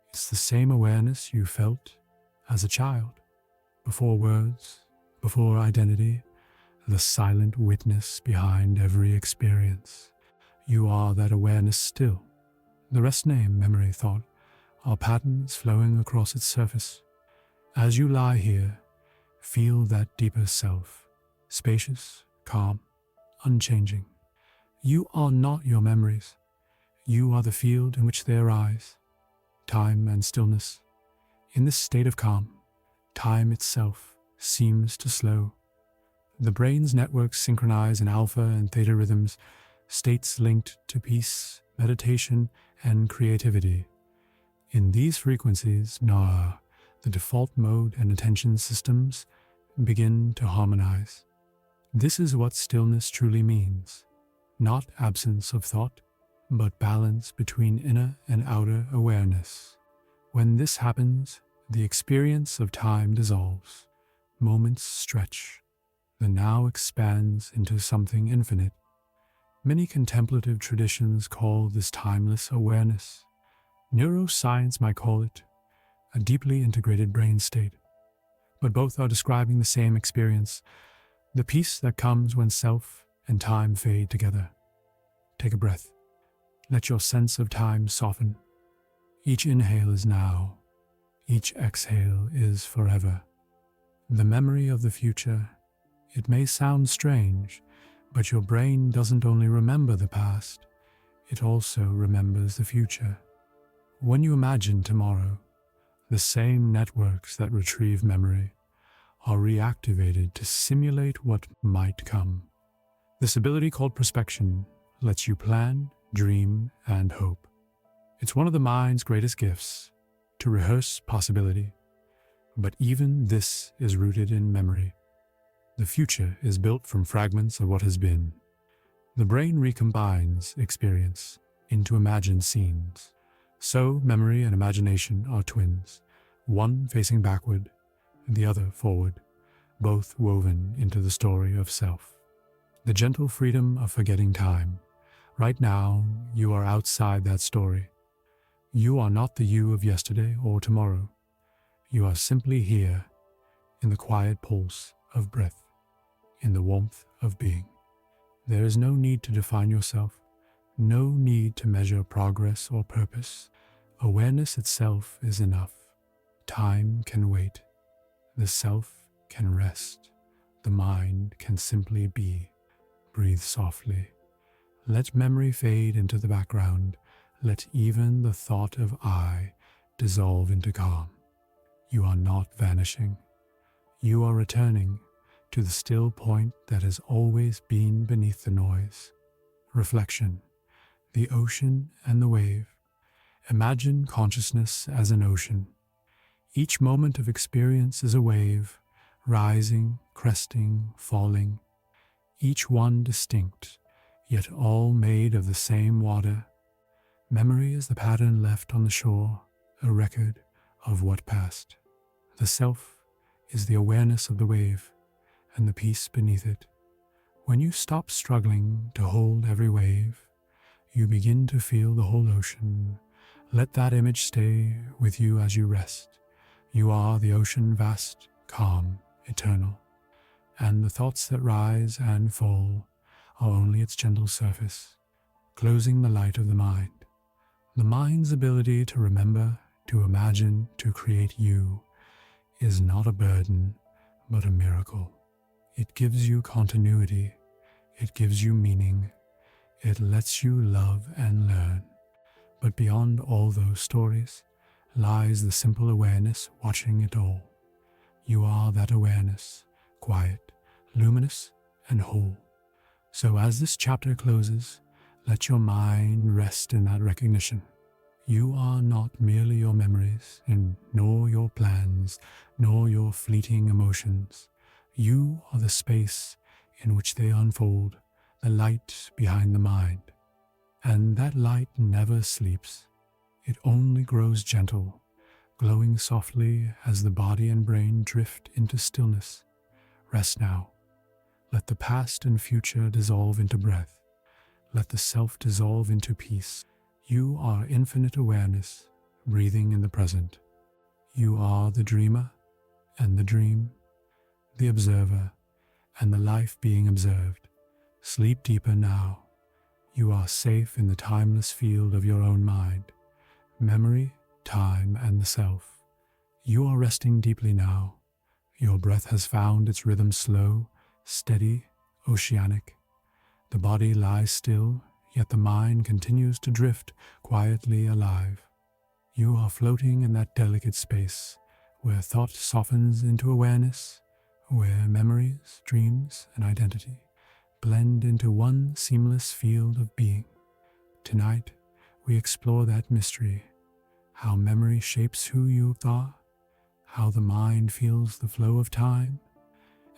It's the same awareness you felt as a child, before words, before identity, the silent witness behind every experience. You are that awareness still. The rest name, memory, thought, are patterns flowing across its surface. As you lie here, feel that deeper self, spacious, calm, unchanging. You are not your memories. You are the field in which they arise, time and stillness. In this state of calm, time itself seems to slow. The brain's networks synchronize in alpha and theta rhythms, states linked to peace, meditation, and creativity. In these frequencies, the default mode and attention systems begin to harmonize. This is what stillness truly means. Not absence of thought, but balance between inner and outer awareness. When this happens, the experience of time dissolves. Moments stretch. The now expands into something infinite. Many contemplative traditions call this timeless awareness. Neuroscience might call it a deeply integrated brain state. But both are describing the same experience, the peace that comes when self and time fade together. Take a breath. Let your sense of time soften. Each inhale is now. Each exhale is forever. The memory of the future. It may sound strange, but your brain doesn't only remember the past, it also remembers the future. When you imagine tomorrow, the same networks that retrieve memory are reactivated to simulate what might come. This ability called prospection lets you plan, dream, and hope. It's one of the mind's greatest gifts, to rehearse possibility. But even this is rooted in memory. The future is built from fragments of what has been. The brain recombines experience into imagined scenes. So memory and imagination are twins, one facing backward, the other forward, both woven into the story of self. The gentle freedom of forgetting time. Right now, you are outside that story. You are not the you of yesterday or tomorrow. You are simply here, in the quiet pulse of breath, in the warmth of being. There is no need to define yourself, no need to measure progress or purpose. Awareness itself is enough. Time can wait. The self can rest. The mind can simply be. Breathe softly. Let memory fade into the background. Let even the thought of I dissolve into calm. You are not vanishing. You are returning to the still point that has always been beneath the noise. Reflection, the ocean and the wave. Imagine consciousness as an ocean. Each moment of experience is a wave, rising, cresting, falling, each one distinct, yet all made of the same water. Memory is the pattern left on the shore, a record of what passed. The self is the awareness of the wave and the peace beneath it. When you stop struggling to hold every wave, you begin to feel the whole ocean. Let that image stay with you as you rest. You are the ocean, vast, calm, eternal, and the thoughts that rise and fall are only its gentle surface, closing the light of the mind. The mind's ability to remember, to imagine, to create you is not a burden, but a miracle. It gives you continuity, it gives you meaning, it lets you love and learn. But beyond all those stories lies the simple awareness watching it all. You are that awareness, quiet, luminous, and whole. So as this chapter closes, let your mind rest in that recognition. You are not merely your memories, and nor your plans, nor your fleeting emotions. You are the space in which they unfold, the light behind the mind. And that light never sleeps. It only grows gentle, glowing softly as the body and brain drift into stillness. Rest now. Let the past and future dissolve into breath. Let the self dissolve into peace. You are infinite awareness, breathing in the present. You are the dreamer and the dream, the observer and the life being observed. Sleep deeper now. You are safe in the timeless field of your own mind, memory, time, and the self. You are resting deeply now. Your breath has found its rhythm slow, steady, oceanic. The body lies still, yet the mind continues to drift, quietly alive. You are floating in that delicate space, where thought softens into awareness, where memories, dreams, and identity blend into one seamless field of being. Tonight, we explore that mystery, how memory shapes who you are, how the mind feels the flow of time,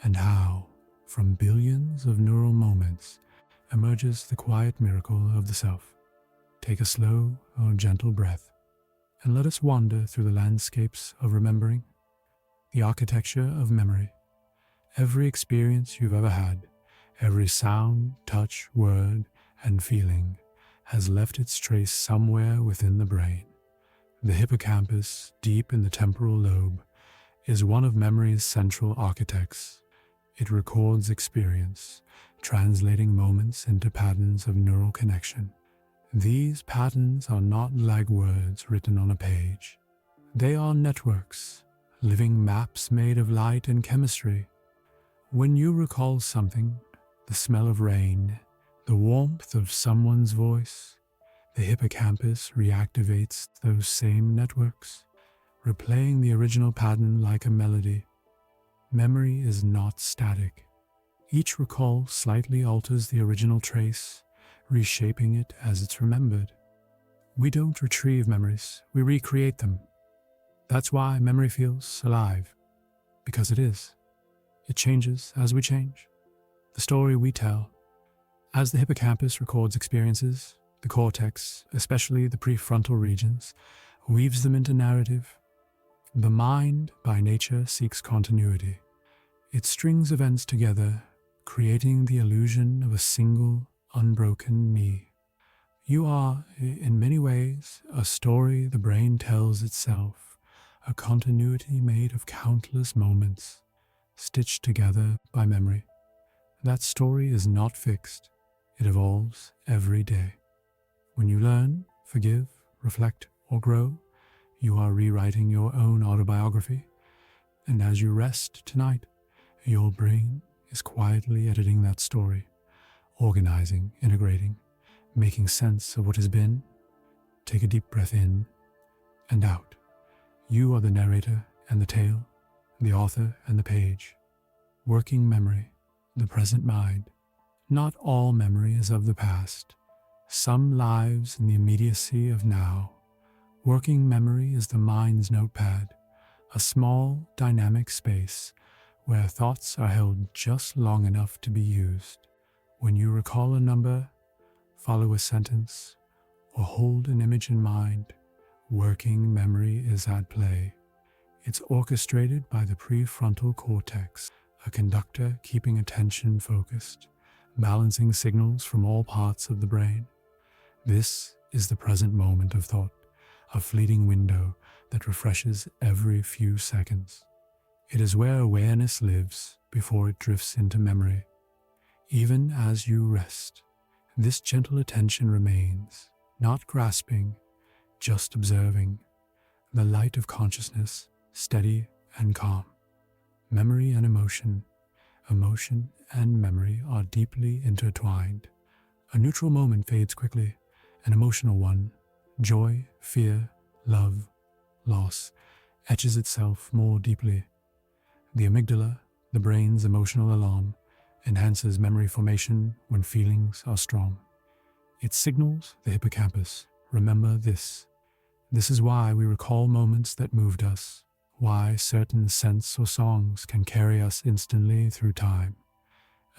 and how, from billions of neural moments, emerges the quiet miracle of the self. Take a slow or gentle breath, and let us wander through the landscapes of remembering, the architecture of memory. Every experience you've ever had, every sound, touch, word, and feeling has left its trace somewhere within the brain. The hippocampus, deep in the temporal lobe, is one of memory's central architects. It records experience, translating moments into patterns of neural connection. These patterns are not like words written on a page. They are networks, living maps made of light and chemistry. When you recall something, the smell of rain, the warmth of someone's voice, the hippocampus reactivates those same networks, replaying the original pattern like a melody. Memory is not static. Each recall slightly alters the original trace, reshaping it as it's remembered. We don't retrieve memories, we recreate them. That's why memory feels alive, because it is. It changes as we change. The story we tell. As the hippocampus records experiences, the cortex, especially the prefrontal regions, weaves them into narrative. The mind, by nature, seeks continuity. It strings events together, creating the illusion of a single, unbroken me. You are, in many ways, a story the brain tells itself, a continuity made of countless moments, stitched together by memory. That story is not fixed. It evolves every day. When you learn, forgive, reflect, or grow, you are rewriting your own autobiography. And as you rest tonight, your brain is quietly editing that story, organizing, integrating, making sense of what has been. Take a deep breath in and out. You are the narrator and the tale, the author and the page. Working memory, the present mind. Not all memory is of the past. Some lives in the immediacy of now. Working memory is the mind's notepad, a small, dynamic space where thoughts are held just long enough to be used. When you recall a number, follow a sentence, or hold an image in mind, working memory is at play. It's orchestrated by the prefrontal cortex, a conductor keeping attention focused, balancing signals from all parts of the brain. This is the present moment of thought, a fleeting window that refreshes every few seconds. It is where awareness lives before it drifts into memory. Even as you rest, this gentle attention remains, not grasping, just observing, the light of consciousness, steady and calm. Memory and emotion and memory are deeply intertwined. A neutral moment fades quickly, an emotional one, joy, fear, love, loss, etches itself more deeply. The amygdala, the brain's emotional alarm, enhances memory formation when feelings are strong. It signals the hippocampus, remember this. This is why we recall moments that moved us, why certain scents or songs can carry us instantly through time.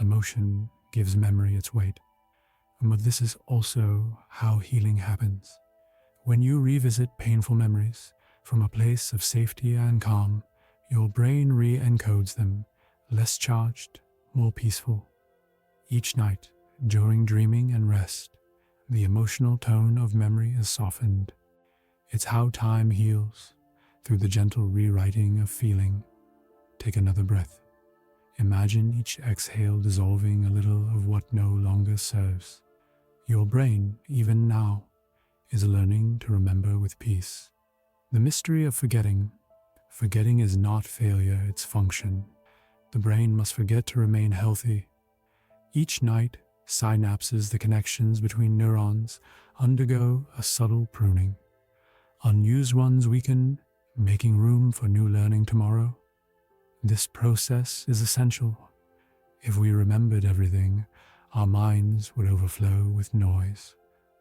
Emotion gives memory its weight. But this is also how healing happens. When you revisit painful memories from a place of safety and calm, your brain re-encodes them, less charged, more peaceful. Each night, during dreaming and rest, the emotional tone of memory is softened. It's how time heals, through the gentle rewriting of feeling. Take another breath. Imagine each exhale dissolving a little of what no longer serves. Your brain, even now, is learning to remember with peace. The mystery of forgetting. Forgetting is not failure, it's function. The brain must forget to remain healthy. Each night, synapses, the connections between neurons, undergo a subtle pruning. Unused ones weaken, making room for new learning tomorrow. This process is essential. If we remembered everything, our minds would overflow with noise.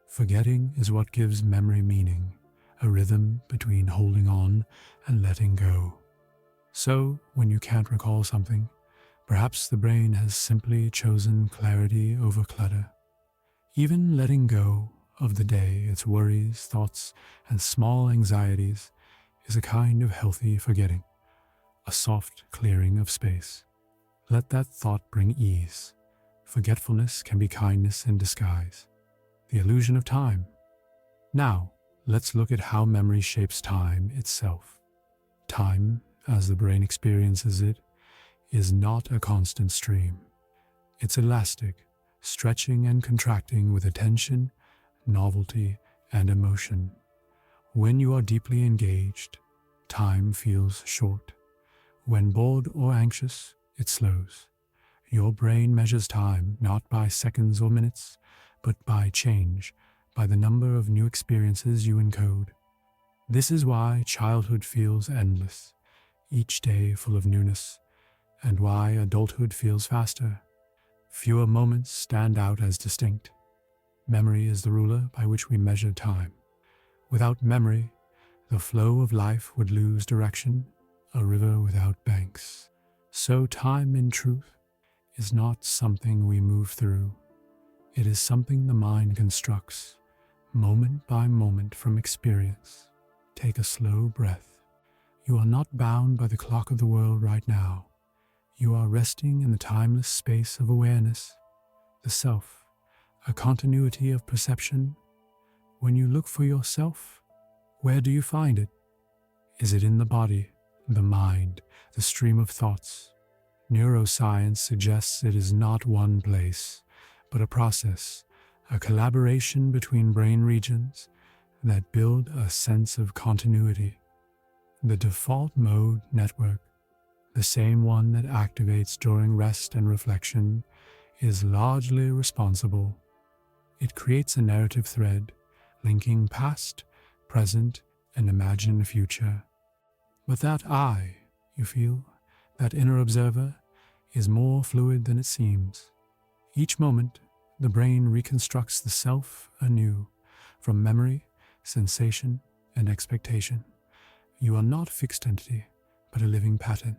Forgetting is what gives memory meaning, a rhythm between holding on and letting go. So, when you can't recall something, perhaps the brain has simply chosen clarity over clutter. Even letting go of the day, its worries, thoughts, and small anxieties, is a kind of healthy forgetting, a soft clearing of space. Let that thought bring ease. Forgetfulness can be kindness in disguise, the illusion of time. Now, let's look at how memory shapes time itself. Time, as the brain experiences it, is not a constant stream. It's elastic, stretching and contracting with attention, novelty, and emotion. When you are deeply engaged, time feels short. When bored or anxious, it slows. Your brain measures time not by seconds or minutes, but by change, by the number of new experiences you encode. This is why childhood feels endless, each day full of newness, and why adulthood feels faster. Fewer moments stand out as distinct. Memory is the ruler by which we measure time. Without memory, the flow of life would lose direction, a river without banks. So time, in truth, is not something we move through. It is something the mind constructs, moment by moment from experience. Take a slow breath. You are not bound by the clock of the world right now. You are resting in the timeless space of awareness, the self, a continuity of perception. When you look for yourself, where do you find it? Is it in the body, the mind, the stream of thoughts? Neuroscience suggests it is not one place, but a process, a collaboration between brain regions that build a sense of continuity. The default mode network, the same one that activates during rest and reflection, is largely responsible. It creates a narrative thread, linking past, present, and imagined future. But that I, you feel, that inner observer, is more fluid than it seems. Each moment, the brain reconstructs the self anew, from memory, sensation, and expectation. You are not a fixed entity, but a living pattern.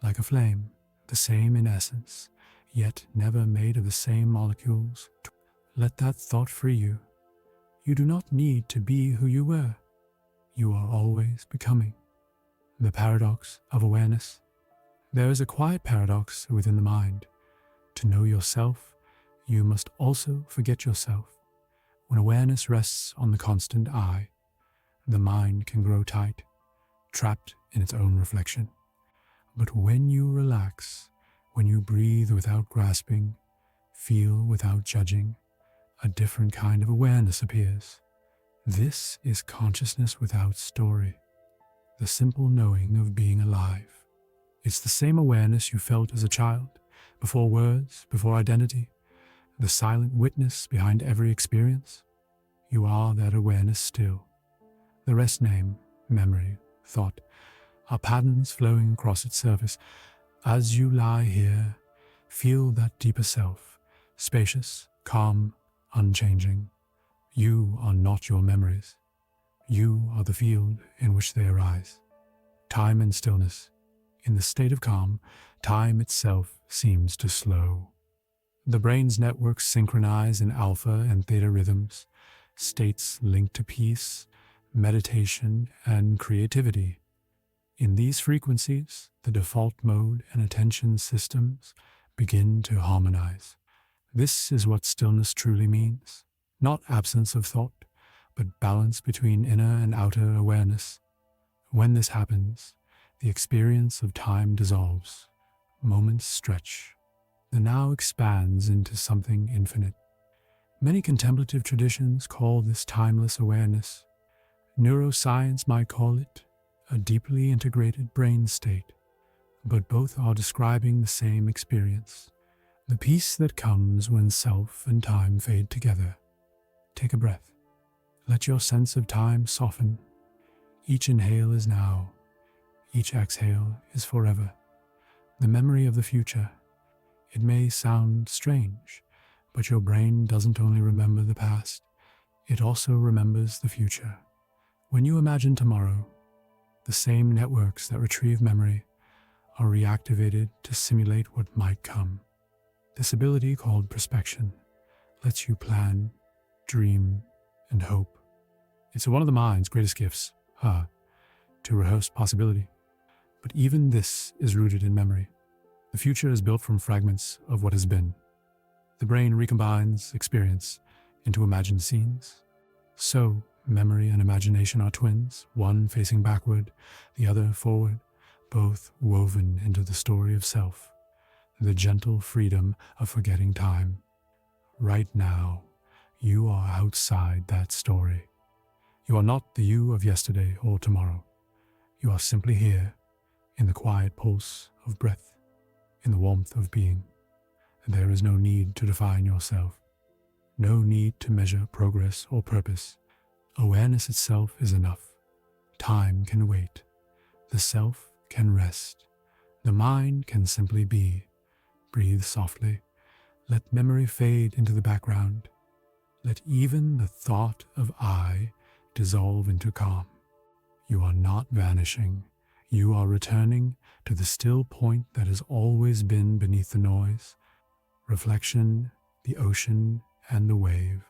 Like a flame, the same in essence, yet never made of the same molecules. Let that thought free you. You do not need to be who you were. You are always becoming. The paradox of awareness. There is a quiet paradox within the mind. To know yourself, you must also forget yourself. When awareness rests on the constant I, the mind can grow tight, trapped in its own reflection. But when you relax, when you breathe without grasping, feel without judging, a different kind of awareness appears. This is consciousness without story, the simple knowing of being alive. It's the same awareness you felt as a child, before words, before identity, the silent witness behind every experience. You are that awareness still. The rest name, memory, thought, are patterns flowing across its surface. As you lie here, Feel that deeper self, spacious, calm, unchanging. You are not your memories. You are the field in which they arise. Time and stillness. In the state of calm, time itself seems to slow. The brain's networks synchronize in alpha and theta rhythms, states linked to peace, meditation, and creativity. In these frequencies, the default mode and attention systems begin to harmonize. This is what stillness truly means. Not absence of thought, but balance between inner and outer awareness. When this happens, the experience of time dissolves. Moments stretch. The now expands into something infinite. Many contemplative traditions call this timeless awareness. Neuroscience might call it a deeply integrated brain state, but both are describing the same experience, the peace that comes when self and time fade together. Take a breath. Let your sense of time soften. Each inhale is now. Each exhale is forever. The memory of the future. It may sound strange, but your brain doesn't only remember the past, it also remembers the future. When you imagine tomorrow, the same networks that retrieve memory are reactivated to simulate what might come. This ability, called prospection, lets you plan, dream, and hope. It's one of the mind's greatest gifts, to rehearse possibility. But even this is rooted in memory. The future is built from fragments of what has been. The brain recombines experience into imagined scenes. So, memory and imagination are twins, one facing backward, the other forward, both woven into the story of self, the gentle freedom of forgetting time. Right now, you are outside that story. You are not the you of yesterday or tomorrow. You are simply here, in the quiet pulse of breath, in the warmth of being. There is no need to define yourself, no need to measure progress or purpose. Awareness itself is enough. Time can wait. The self can rest. The mind can simply be. Breathe softly. Let memory fade into the background. Let even the thought of I dissolve into calm. You are not vanishing. You are returning to the still point that has always been beneath the noise. Reflection, the ocean, and the wave.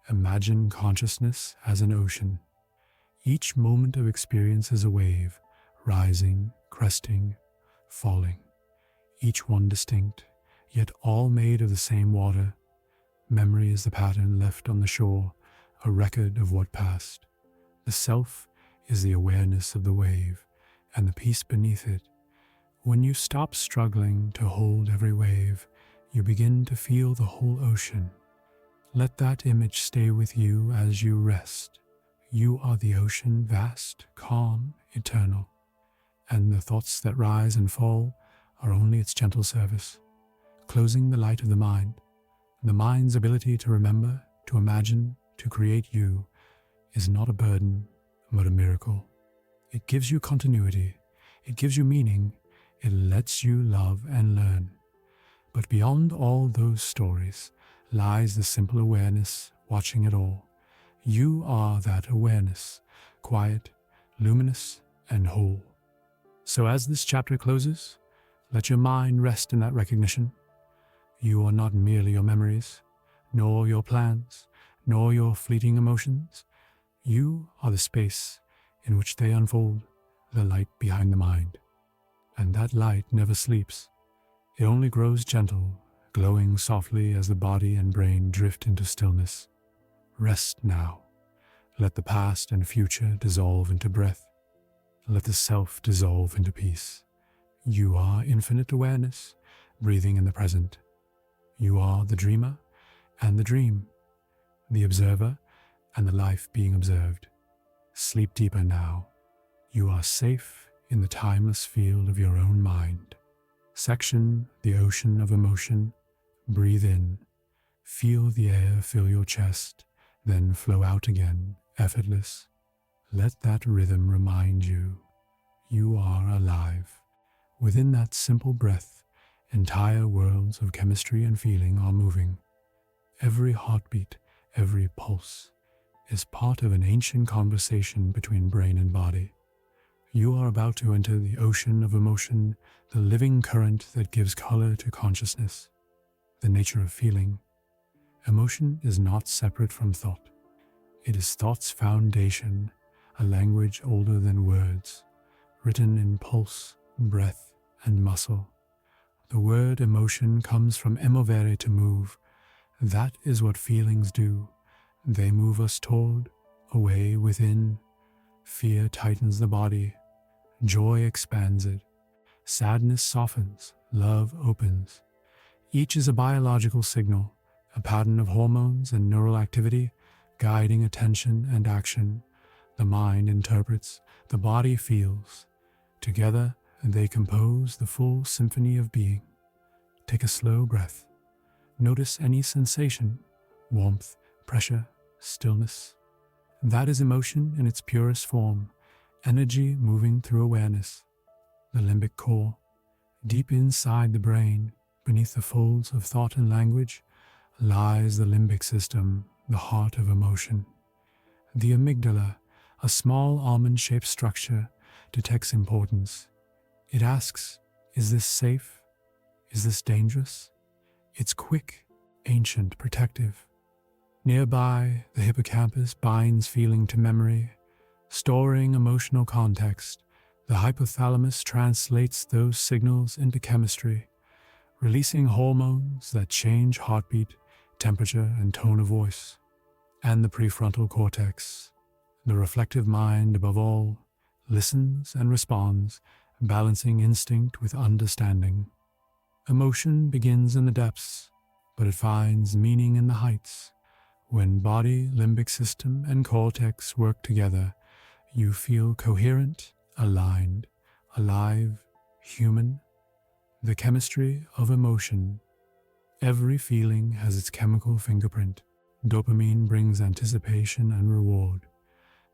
Imagine consciousness as an ocean. Each moment of experience is a wave, rising, cresting, falling. Each one distinct, yet all made of the same water. Memory is the pattern left on the shore, a record of what passed. The self is the awareness of the wave, and the peace beneath it. When you stop struggling to hold every wave, you begin to feel the whole ocean. Let that image stay with you as you rest. You are the ocean, vast, calm, eternal, and the thoughts that rise and fall are only its gentle service, closing the light of the mind. The mind's ability to remember, to imagine, to create you is not a burden, but a miracle. It gives you continuity, it gives you meaning, it lets you love and learn. But beyond all those stories lies the simple awareness watching it all. You are that awareness, quiet, luminous, and whole. So as this chapter closes, let your mind rest in that recognition. You are not merely your memories, nor your plans, nor your fleeting emotions. You are the space in which they unfold, the light behind the mind. And that light never sleeps. It only grows gentle, glowing softly as the body and brain drift into stillness. Rest now. Let the past and future dissolve into breath. Let the self dissolve into peace. You are infinite awareness, breathing in the present. You are the dreamer and the dream, the observer and the life being observed. Sleep deeper now. You are safe in the timeless field of your own mind. Section the ocean of emotion. Breathe in. Feel the air fill your chest, then flow out again, effortless. Let that rhythm remind you, you are alive. Within that simple breath, Entire worlds of chemistry and feeling are moving. Every heartbeat, every pulse, is part of an ancient conversation between brain and body. You are about to enter the ocean of emotion, the living current that gives color to consciousness. The nature of feeling. Emotion is not separate from thought. It is thought's foundation, a language older than words, written in pulse, breath, and muscle. The word emotion comes from emovere, to move. That is what feelings do. They move us toward, away, within. Fear tightens the body. Joy expands it. Sadness softens. Love opens. Each is a biological signal, a pattern of hormones and neural activity guiding attention and action. The mind interprets, the body feels. Together, they compose the full symphony of being. Take a slow breath. Notice any sensation, warmth, pressure, stillness. That is emotion in its purest form, energy moving through awareness. The limbic core, deep inside the brain, beneath the folds of thought and language, lies the limbic system, the heart of emotion. The amygdala, a small almond-shaped structure, detects importance. It asks, is this safe? Is this dangerous? It's quick, ancient, protective. Nearby, the hippocampus binds feeling to memory, storing emotional context. The hypothalamus translates those signals into chemistry, releasing hormones that change heartbeat, temperature, and tone of voice. And the prefrontal cortex, the reflective mind above all, listens and responds, balancing instinct with understanding. Emotion begins in the depths, but it finds meaning in the heights. When body, limbic system, and cortex work together, you feel coherent, aligned, alive, human. The chemistry of emotion. Every feeling has its chemical fingerprint. Dopamine brings anticipation and reward,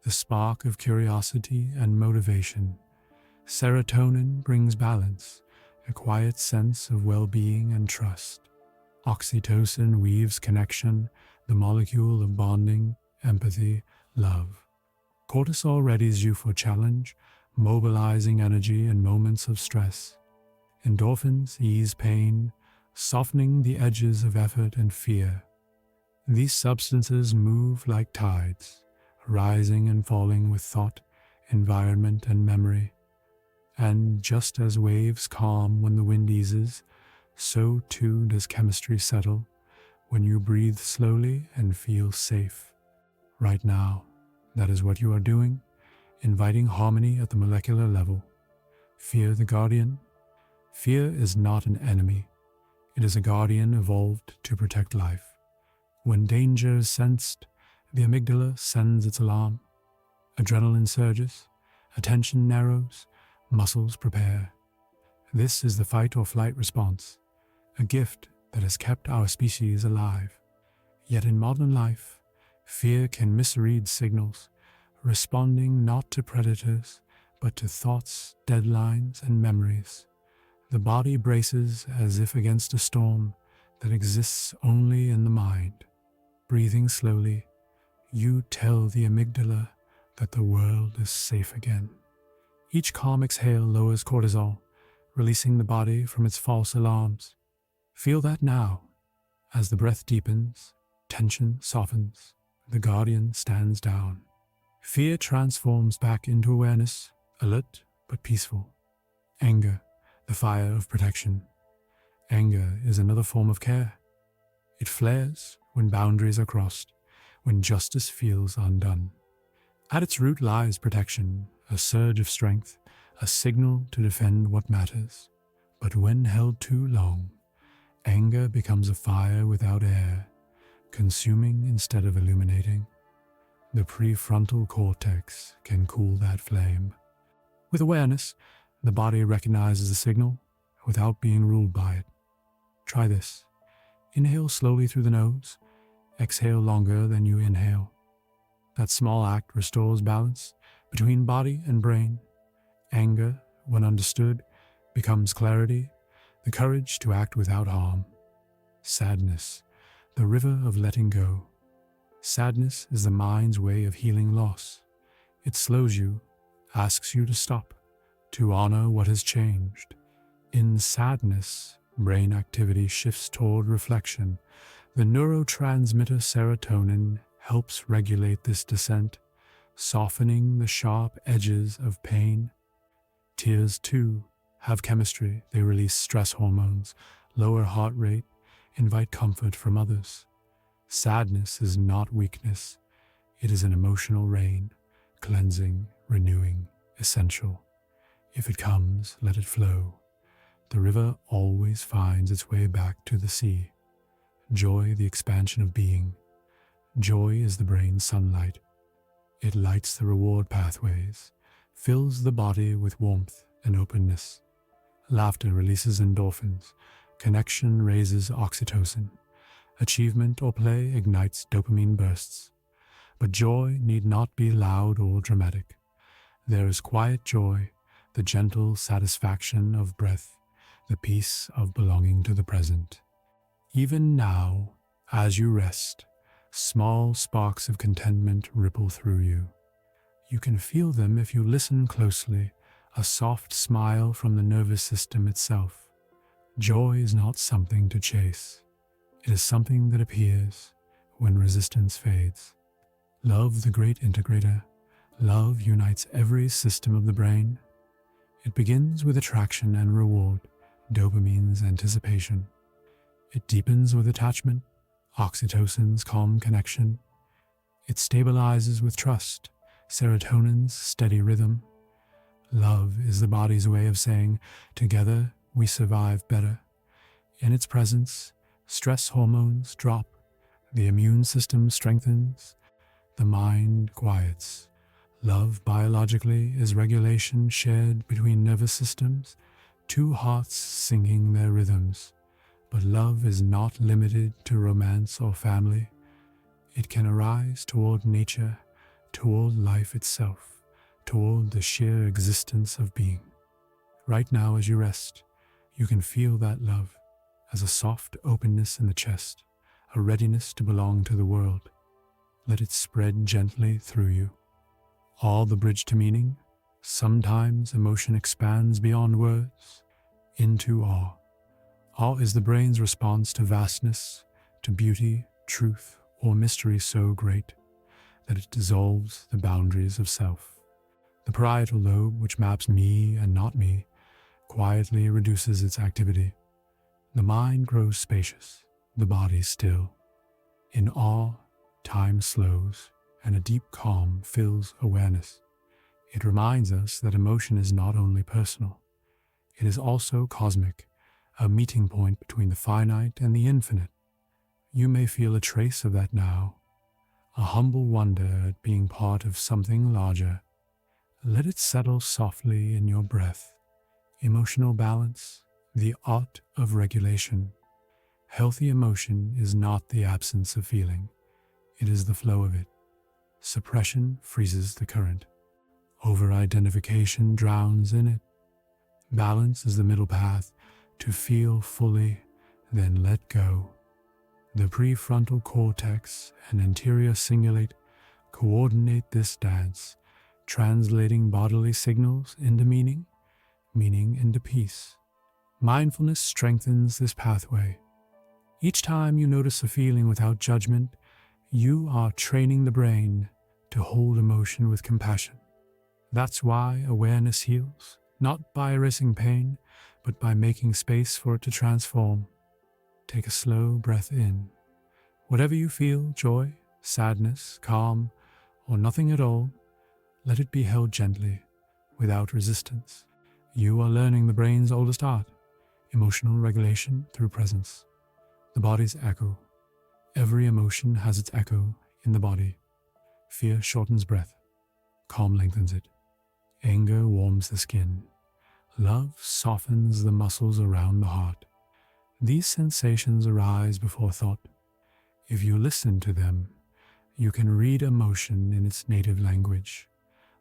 the spark of curiosity and motivation. Serotonin brings balance, a quiet sense of well-being and trust. Oxytocin weaves connection, the molecule of bonding, empathy, love. Cortisol readies you for challenge, mobilizing energy in moments of stress. Endorphins ease pain, softening the edges of effort and fear. These substances move like tides, rising and falling with thought, environment, and memory. And just as waves calm when the wind eases, so too does chemistry settle when you breathe slowly and feel safe. Right now, that is what you are doing, inviting harmony at the molecular level. Fear the guardian. Fear is not an enemy. It is a guardian evolved to protect life. When danger is sensed, the amygdala sends its alarm. Adrenaline surges, attention narrows, muscles prepare. This is the fight or flight response, a gift that has kept our species alive. Yet in modern life, fear can misread signals, responding not to predators, but to thoughts, deadlines, and memories. The body braces as if against a storm that exists only in the mind. Breathing slowly, you tell the amygdala that the world is safe again. Each calm exhale lowers cortisol, releasing the body from its false alarms. Feel that now. As the breath deepens, tension softens, the guardian stands down. Fear transforms back into awareness, alert but peaceful. Anger, the fire of protection. Anger is another form of care. It flares when boundaries are crossed, when justice feels undone. At its root lies protection, a surge of strength, a signal to defend what matters. But when held too long, anger becomes a fire without air, consuming instead of illuminating. The prefrontal cortex can cool that flame. With awareness, the body recognizes the signal without being ruled by it. Try this. Inhale slowly through the nose. Exhale longer than you inhale. That small act restores balance between body and brain. Anger, when understood, becomes clarity. the courage to act without harm. Sadness, the river of letting go. Sadness is the mind's way of healing loss. It slows you, asks you to stop, to honor what has changed. In sadness, brain activity shifts toward reflection. The neurotransmitter serotonin helps regulate this descent, softening the sharp edges of pain. Tears, too, have chemistry. They release stress hormones, lower heart rate, invite comfort from others. Sadness is not weakness. It is an emotional rain, cleansing, renewing, essential. If it comes, let it flow. The river always finds its way back to the sea. Joy, the expansion of being. Joy is the brain's sunlight. It lights the reward pathways, fills the body with warmth and openness. Laughter releases endorphins. Connection raises oxytocin. Achievement or play ignites dopamine bursts. But joy need not be loud or dramatic. There is quiet joy, the gentle satisfaction of breath, the peace of belonging to the present. Even now, as you rest, small sparks of contentment ripple through you. You can feel them if you listen closely, a soft smile from the nervous system itself. Joy is not something to chase. It is something that appears when resistance fades. Love, the great integrator. Love unites every system of the brain. It begins with attraction and reward, dopamine's anticipation. It deepens with attachment, oxytocin's calm connection. It stabilizes with trust, serotonin's steady rhythm. Love is the body's way of saying, together we survive better. In its presence, stress hormones drop, the immune system strengthens, the mind quiets. Love biologically is regulation shared between nervous systems, two hearts singing their rhythms. But love is not limited to romance or family. It can arise toward nature, toward life itself, toward the sheer existence of being. Right now as you rest, you can feel that love as a soft openness in the chest, a readiness to belong to the world. Let it spread gently through you. All the bridge to meaning. Sometimes emotion expands beyond words, into awe. Awe is the brain's response to vastness, to beauty, truth, or mystery so great that it dissolves the boundaries of self. The parietal lobe, which maps me and not me, quietly reduces its activity. The mind grows spacious, the body still. In awe, time slows, and a deep calm fills awareness. It reminds us that emotion is not only personal, it is also cosmic, a meeting point between the finite and the infinite. You may feel a trace of that now, a humble wonder at being part of something larger. Let it settle softly in your breath. Emotional balance, the art of regulation. Healthy emotion is not the absence of feeling, it is the flow of it. Suppression freezes the current. Over-identification drowns in it. Balance is the middle path, to feel fully, then let go. The prefrontal cortex and anterior cingulate coordinate this dance, translating bodily signals into meaning, meaning into peace. Mindfulness strengthens this pathway. Each time you notice a feeling without judgment, you are training the brain to hold emotion with compassion. That's why awareness heals, not by erasing pain, but by making space for it to transform. Take a slow breath in. Whatever you feel, joy, sadness, calm, or nothing at all, let it be held gently, without resistance. You are learning the brain's oldest art, emotional regulation through presence. The body's echo. Every emotion has its echo in the body. Fear shortens breath. Calm lengthens it. Anger warms the skin. Love softens the muscles around the heart. These sensations arise before thought. If you listen to them, you can read emotion in its native language.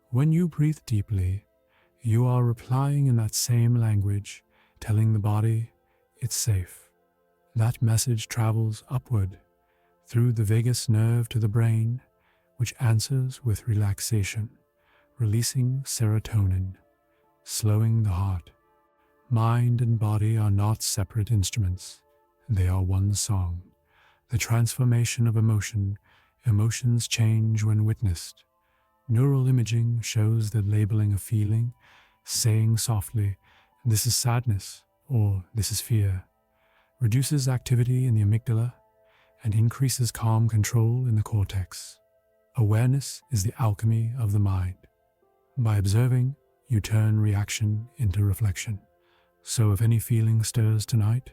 When you breathe deeply, you are replying in that same language, telling the body, It's safe. That message travels upward through the vagus nerve to the brain, which answers with relaxation, releasing serotonin, slowing the heart. Mind and body are not separate instruments. They are one song. The transformation of emotions change when witnessed. Neural imaging shows that labeling a feeling, saying softly, "This is sadness," or "This is fear," reduces activity in the amygdala and increases calm control in the cortex. Awareness is the alchemy of the mind. By observing, you turn reaction into reflection. So if any feeling stirs tonight,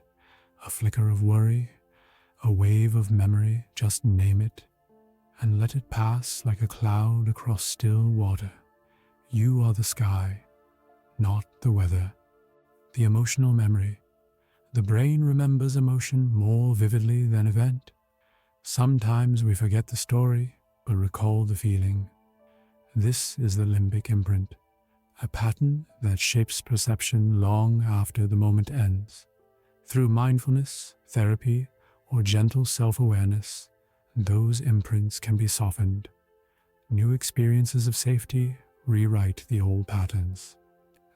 a flicker of worry, a wave of memory, just name it and let it pass like a cloud across still water. You are the sky, not the weather. The emotional memory. The brain remembers emotion more vividly than event. Sometimes we forget the story, but recall the feeling. This is the limbic imprint, a pattern that shapes perception long after the moment ends. Through mindfulness, therapy, or gentle self-awareness, those imprints can be softened. New experiences of safety rewrite the old patterns.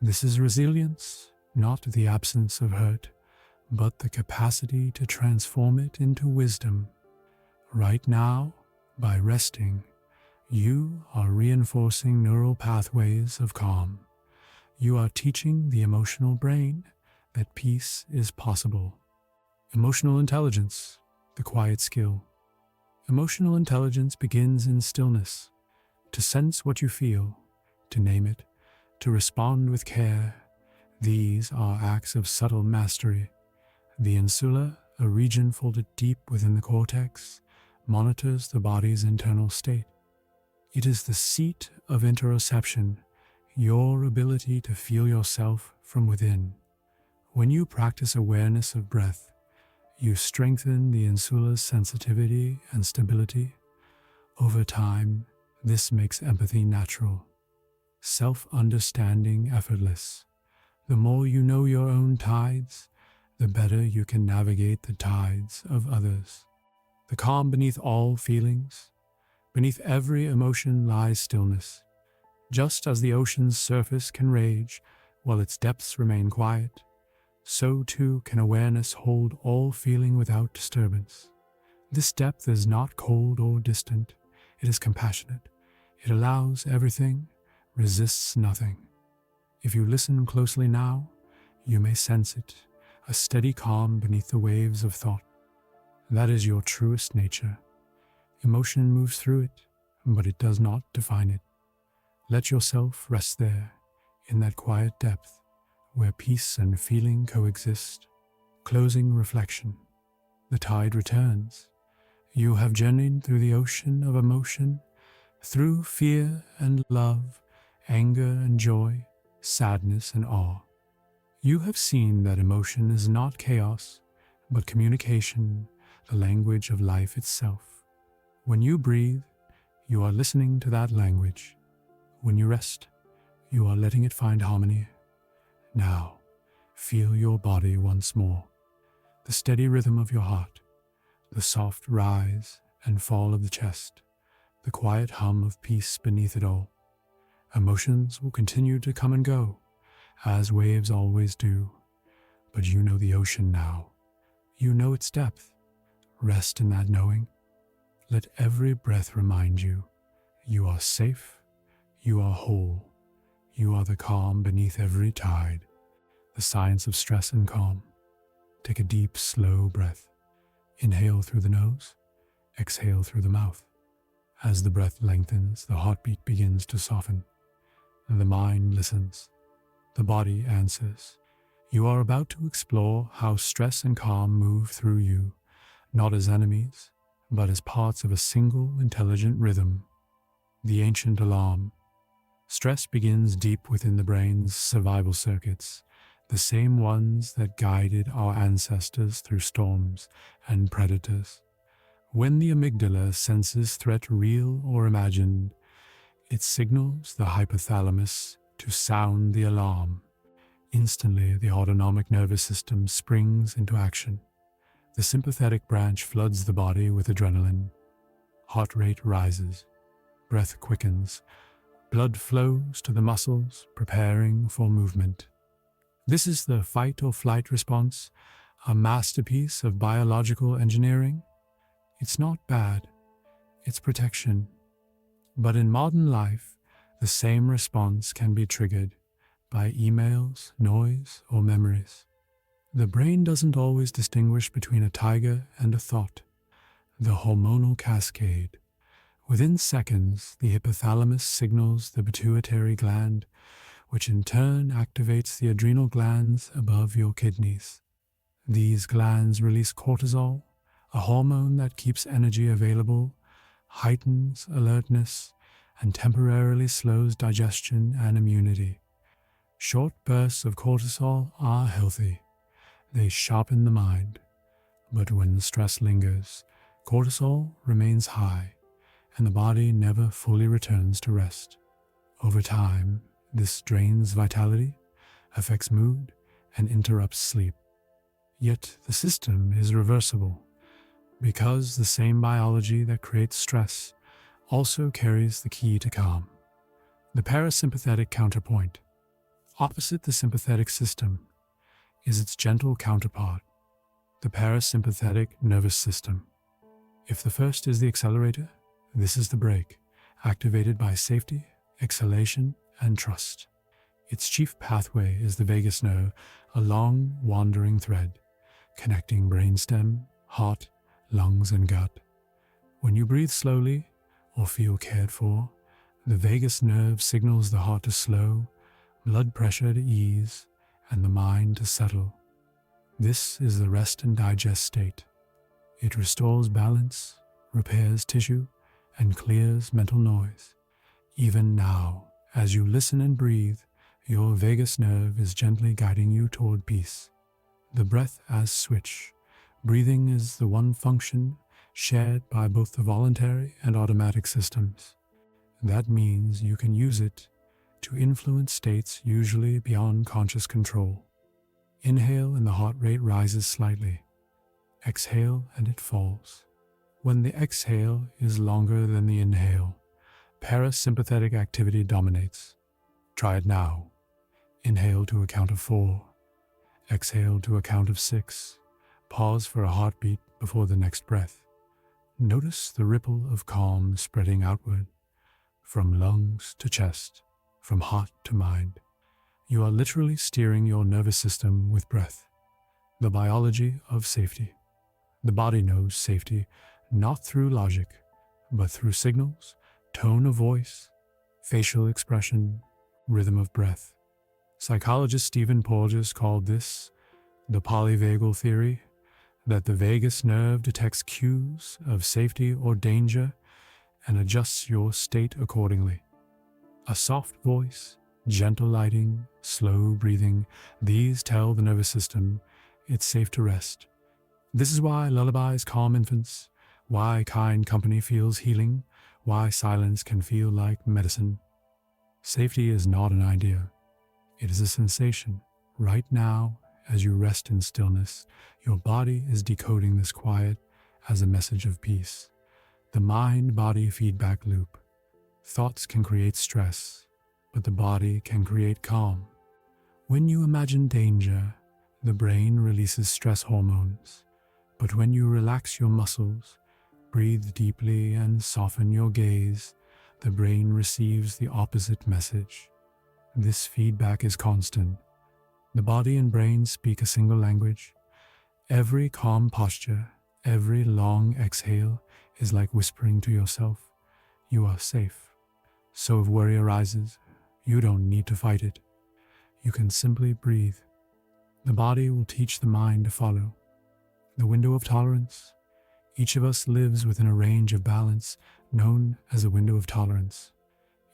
This is resilience, not the absence of hurt, but the capacity to transform it into wisdom. Right now, by resting, you are reinforcing neural pathways of calm. You are teaching the emotional brain that peace is possible. Emotional intelligence, the quiet skill. Emotional intelligence begins in stillness, to sense what you feel, to name it, to respond with care. These are acts of subtle mastery. The insula, a region folded deep within the cortex, monitors the body's internal state. It is the seat of interoception, your ability to feel yourself from within. When you practice awareness of breath, you strengthen the insula's sensitivity and stability. Over time, this makes empathy natural, self-understanding effortless. The more you know your own tides, the better you can navigate the tides of others. The calm beneath all feelings. Beneath every emotion lies stillness. Just as the ocean's surface can rage while its depths remain quiet, so too can awareness hold all feeling without disturbance. This depth is not cold or distant. It is compassionate. It allows everything, resists nothing. If you listen closely now, you may sense it, a steady calm beneath the waves of thought. That is your truest nature. Emotion moves through it, but it does not define it. Let yourself rest there, in that quiet depth, where peace and feeling coexist. Closing reflection. The tide returns. You have journeyed through the ocean of emotion, through fear and love, anger and joy, sadness and awe. You have seen that emotion is not chaos, but communication, the language of life itself. When you breathe, you are listening to that language. When you rest, you are letting it find harmony. Now, feel your body once more, the steady rhythm of your heart, the soft rise and fall of the chest, the quiet hum of peace beneath it all. Emotions will continue to come and go, as waves always do, but you know the ocean now. You know its depth. Rest in that knowing. Let every breath remind you, you are safe, you are whole, you are the calm beneath every tide. The science of stress and calm. Take a deep, slow breath. Inhale through the nose, exhale through the mouth. As the breath lengthens, the heartbeat begins to soften. The mind listens. The body answers. You are about to explore how stress and calm move through you, not as enemies, but as parts of a single intelligent rhythm. The ancient alarm. Stress begins deep within the brain's survival circuits, the same ones that guided our ancestors through storms and predators. When the amygdala senses threat real or imagined, it signals the hypothalamus to sound the alarm. Instantly, the autonomic nervous system springs into action. The sympathetic branch floods the body with adrenaline. Heart rate rises. Breath quickens. Blood flows to the muscles, preparing for movement. This is the fight or flight response, a masterpiece of biological engineering. It's not bad. It's protection. But in modern life, the same response can be triggered by emails, noise, or memories. The brain doesn't always distinguish between a tiger and a thought. The hormonal cascade. Within seconds, the hypothalamus signals the pituitary gland, which in turn activates the adrenal glands above your kidneys. These glands release cortisol, a hormone that keeps energy available, heightens alertness, and temporarily slows digestion and immunity. Short bursts of cortisol are healthy. They sharpen the mind. But when stress lingers, cortisol remains high, and the body never fully returns to rest. Over time, this drains vitality, affects mood, and interrupts sleep. Yet the system is reversible, because the same biology that creates stress also carries the key to calm. The parasympathetic counterpoint. Opposite the sympathetic system is its gentle counterpart, the parasympathetic nervous system. If the first is the accelerator, this is the brake, activated by safety, exhalation, and trust. Its chief pathway is the vagus nerve, a long, wandering thread, connecting brainstem, heart, lungs, and gut. When you breathe slowly or feel cared for, the vagus nerve signals the heart to slow, blood pressure to ease, and the mind to settle. This is the rest and digest state. It restores balance, repairs tissue, and clears mental noise. Even now, as you listen and breathe, your vagus nerve is gently guiding you toward peace. The breath as switch. Breathing is the one function shared by both the voluntary and automatic systems. That means you can use it to influence states usually beyond conscious control. Inhale and the heart rate rises slightly. Exhale and it falls. When the exhale is longer than the inhale, parasympathetic activity dominates. Try it now. Inhale to a count of 4. Exhale to a count of 6. Pause for a heartbeat before the next breath. Notice the ripple of calm spreading outward, from lungs to chest, from heart to mind. You are literally steering your nervous system with breath, the biology of safety. The body knows safety not through logic, but through signals, tone of voice, facial expression, rhythm of breath. Psychologist Stephen Porges called this the polyvagal theory, that the vagus nerve detects cues of safety or danger and adjusts your state accordingly. A soft voice, gentle lighting, slow breathing, these tell the nervous system it's safe to rest. This is why lullabies calm infants, why kind company feels healing, why silence can feel like medicine. Safety is not an idea. It is a sensation. Right now, as you rest in stillness, your body is decoding this quiet as a message of peace. The mind-body feedback loop. Thoughts can create stress, but the body can create calm. When you imagine danger, the brain releases stress hormones. But when you relax your muscles, breathe deeply and soften your gaze, the brain receives the opposite message. This feedback is constant. The body and brain speak a single language. Every calm posture, every long exhale is like whispering to yourself, you are safe. So if worry arises, you don't need to fight it. You can simply breathe. The body will teach the mind to follow. The window of tolerance. Each of us lives within a range of balance known as a window of tolerance.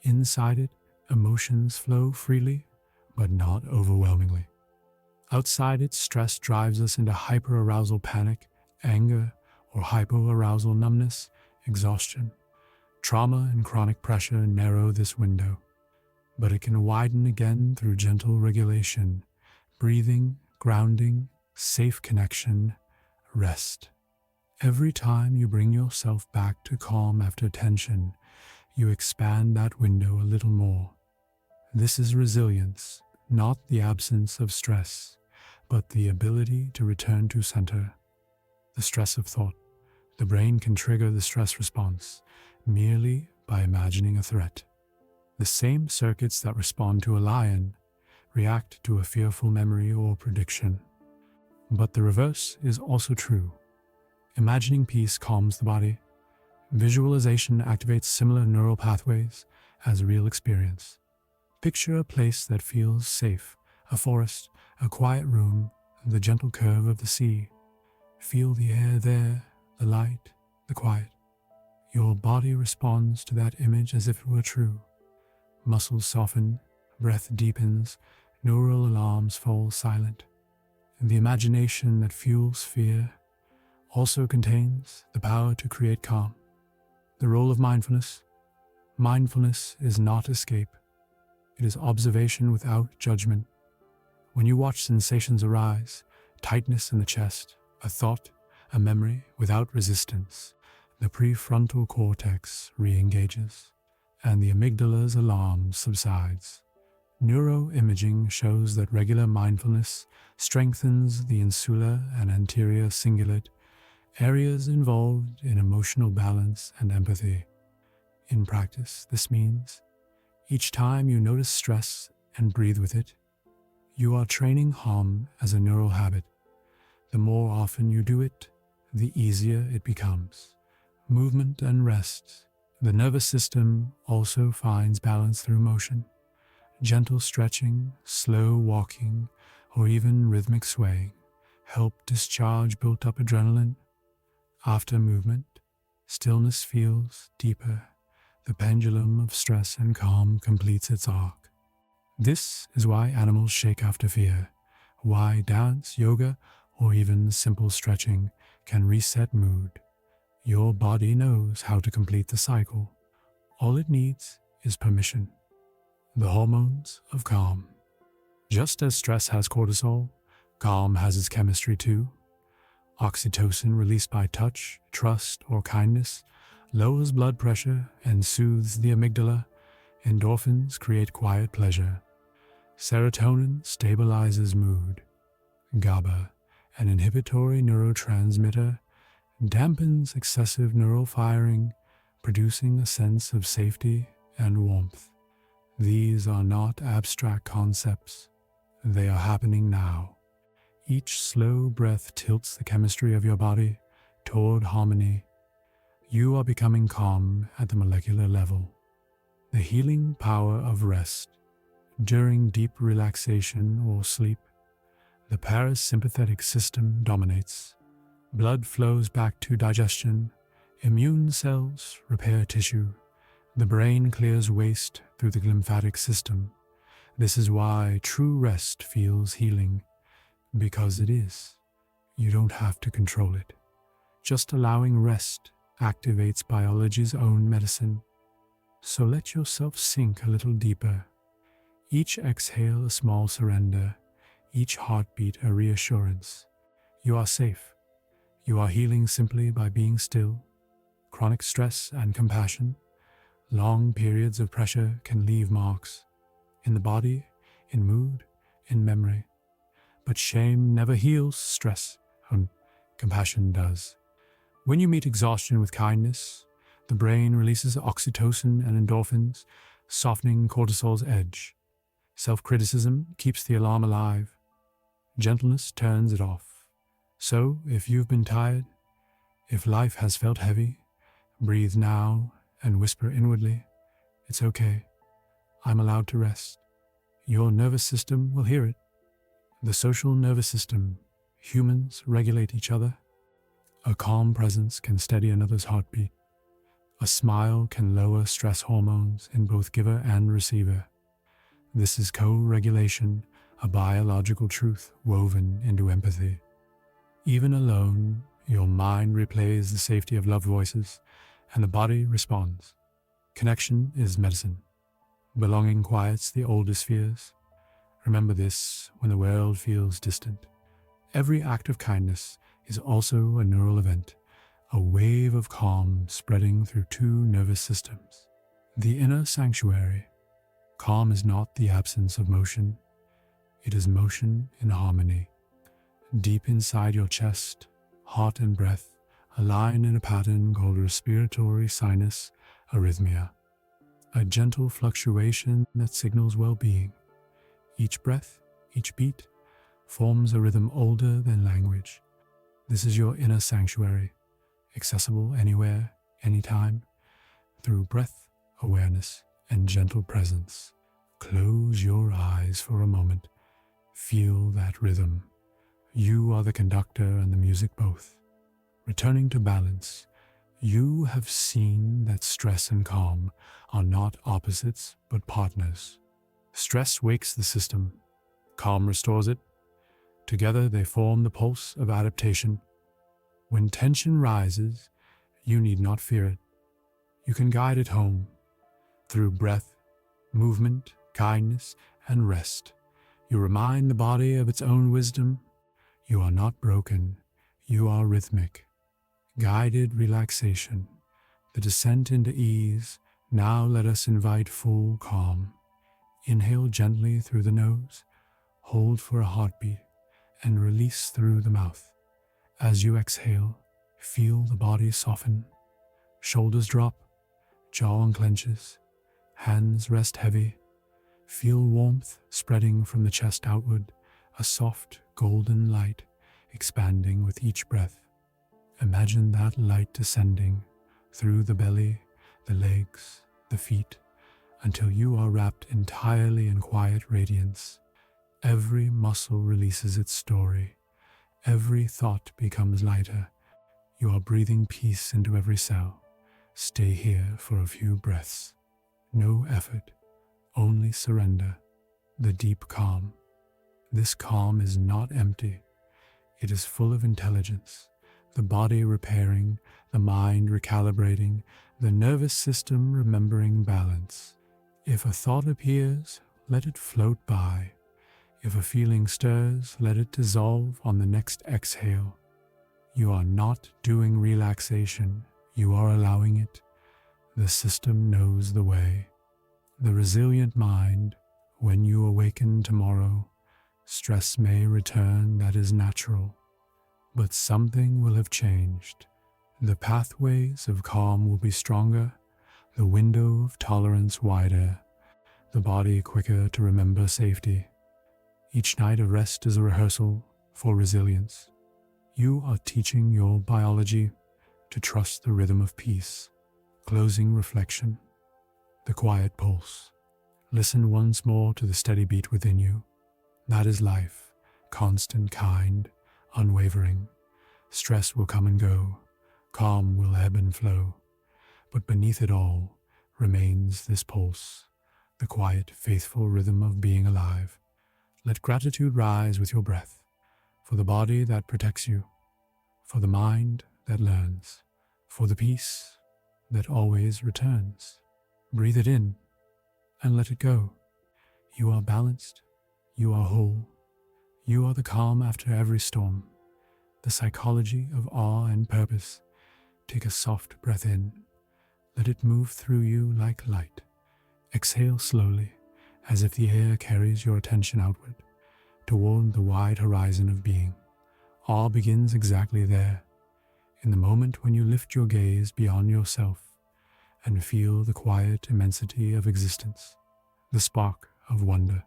Inside it, emotions flow freely, but not overwhelmingly. Outside it, stress drives us into hyperarousal panic, anger, or hypoarousal numbness, exhaustion. Trauma and chronic pressure narrow this window, but it can widen again through gentle regulation, breathing, grounding, safe connection, rest. Every time you bring yourself back to calm after tension, you expand that window a little more. This is resilience, not the absence of stress, but the ability to return to center. The stress of thought. The brain can trigger the stress response merely by imagining a threat. The same circuits that respond to a lion react to a fearful memory or prediction. But the reverse is also true. Imagining peace calms the body. Visualization activates similar neural pathways as real experience. Picture a place that feels safe, a forest, a quiet room, the gentle curve of the sea. Feel the air there, the light, the quiet. Your body responds to that image as if it were true. Muscles soften, breath deepens, neural alarms fall silent. The imagination that fuels fear also contains the power to create calm. The role of mindfulness. Mindfulness is not escape. It is observation without judgment. When you watch sensations arise, tightness in the chest, a thought, a memory without resistance, the prefrontal cortex re-engages, and the amygdala's alarm subsides. Neuroimaging shows that regular mindfulness strengthens the insular and anterior cingulate, areas involved in emotional balance and empathy. In practice, this means each time you notice stress and breathe with it, you are training hum as a neural habit. The more often you do it, the easier it becomes. Movement and rest. The nervous system also finds balance through motion. Gentle stretching, slow walking, or even rhythmic swaying help discharge built-up adrenaline. After movement, stillness feels deeper. The pendulum of stress and calm completes its arc. This is why animals shake after fear, why dance, yoga, or even simple stretching can reset mood. Your body knows how to complete the cycle. All it needs is permission. The hormones of calm. Just as stress has cortisol, calm has its chemistry too. Oxytocin released by touch, trust, or kindness lowers blood pressure and soothes the amygdala. Endorphins create quiet pleasure. Serotonin stabilizes mood. GABA, an inhibitory neurotransmitter, dampens excessive neural firing, producing a sense of safety and warmth. These are not abstract concepts. They are happening now. Each slow breath tilts the chemistry of your body toward harmony. You are becoming calm at the molecular level. The healing power of rest. During deep relaxation or sleep, the parasympathetic system dominates. Blood flows back to digestion. Immune cells repair tissue. The brain clears waste through the lymphatic system. This is why true rest feels healing, because it is. You don't have to control it. Just allowing rest activates biology's own medicine. So let yourself sink a little deeper. Each exhale a small surrender, each heartbeat a reassurance. You are safe. You are healing simply by being still. Chronic stress and compassion. Long periods of pressure can leave marks in the body, in mood, in memory. But shame never heals stress, compassion does. When you meet exhaustion with kindness, the brain releases oxytocin and endorphins, softening cortisol's edge. Self-criticism keeps the alarm alive. Gentleness turns it off. So, if you've been tired, if life has felt heavy, breathe now and whisper inwardly, "It's okay. I'm allowed to rest." Your nervous system will hear it. The social nervous system. Humans regulate each other. A calm presence can steady another's heartbeat. A smile can lower stress hormones in both giver and receiver. This is co-regulation, a biological truth woven into empathy. Even alone, your mind replays the safety of loved voices, and the body responds. Connection is medicine. Belonging quiets the oldest fears. Remember this when the world feels distant. Every act of kindness is also a neural event, a wave of calm spreading through two nervous systems. The inner sanctuary. Calm is not the absence of motion. It is motion in harmony. Deep inside your chest, heart and breath align in a pattern called respiratory sinus arrhythmia, a gentle fluctuation that signals well-being. Each breath, each beat, forms a rhythm older than language. This is your inner sanctuary, accessible anywhere, anytime, through breath, awareness, and gentle presence. Close your eyes for a moment. Feel that rhythm. You are the conductor and the music both. Returning to balance, you have seen that stress and calm are not opposites but partners. Stress wakes the system. Calm restores it. Together they form the pulse of adaptation. When tension rises, you need not fear it. You can guide it home through breath, movement, kindness, and rest. You remind the body of its own wisdom. You are not broken. You are rhythmic. Guided relaxation, the descent into ease. Now let us invite full calm. Inhale gently through the nose, hold for a heartbeat, and release through the mouth. As you exhale, feel the body soften. Shoulders drop, jaw unclenches, hands rest heavy. Feel warmth spreading from the chest outward, a soft golden light expanding with each breath. Imagine that light descending through the belly, the legs, the feet, until you are wrapped entirely in quiet radiance. Every muscle releases its story. Every thought becomes lighter. You are breathing peace into every cell. Stay here for a few breaths. No effort, only surrender, the deep calm. This calm is not empty. It is full of intelligence, the body repairing, the mind recalibrating, the nervous system remembering balance. If a thought appears, let it float by. If a feeling stirs, let it dissolve on the next exhale. You are not doing relaxation, you are allowing it. The system knows the way. The resilient mind, when you awaken tomorrow, stress may return, that is natural. But something will have changed. The pathways of calm will be stronger, the window of tolerance wider, the body quicker to remember safety. Each night of rest is a rehearsal for resilience. You are teaching your biology to trust the rhythm of peace. Closing reflection, the quiet pulse. Listen once more to the steady beat within you. That is life, constant, kind, unwavering. Stress will come and go, calm will ebb and flow, but beneath it all remains this pulse, the quiet, faithful rhythm of being alive. Let gratitude rise with your breath, for the body that protects you, for the mind that learns, for the peace that always returns. Breathe it in and let it go. You are balanced, you are whole, you are the calm after every storm, the psychology of awe and purpose. Take a soft breath in, let it move through you like light. Exhale slowly, as if the air carries your attention outward, toward the wide horizon of being. All begins exactly there, in the moment when you lift your gaze beyond yourself and feel the quiet immensity of existence, the spark of wonder.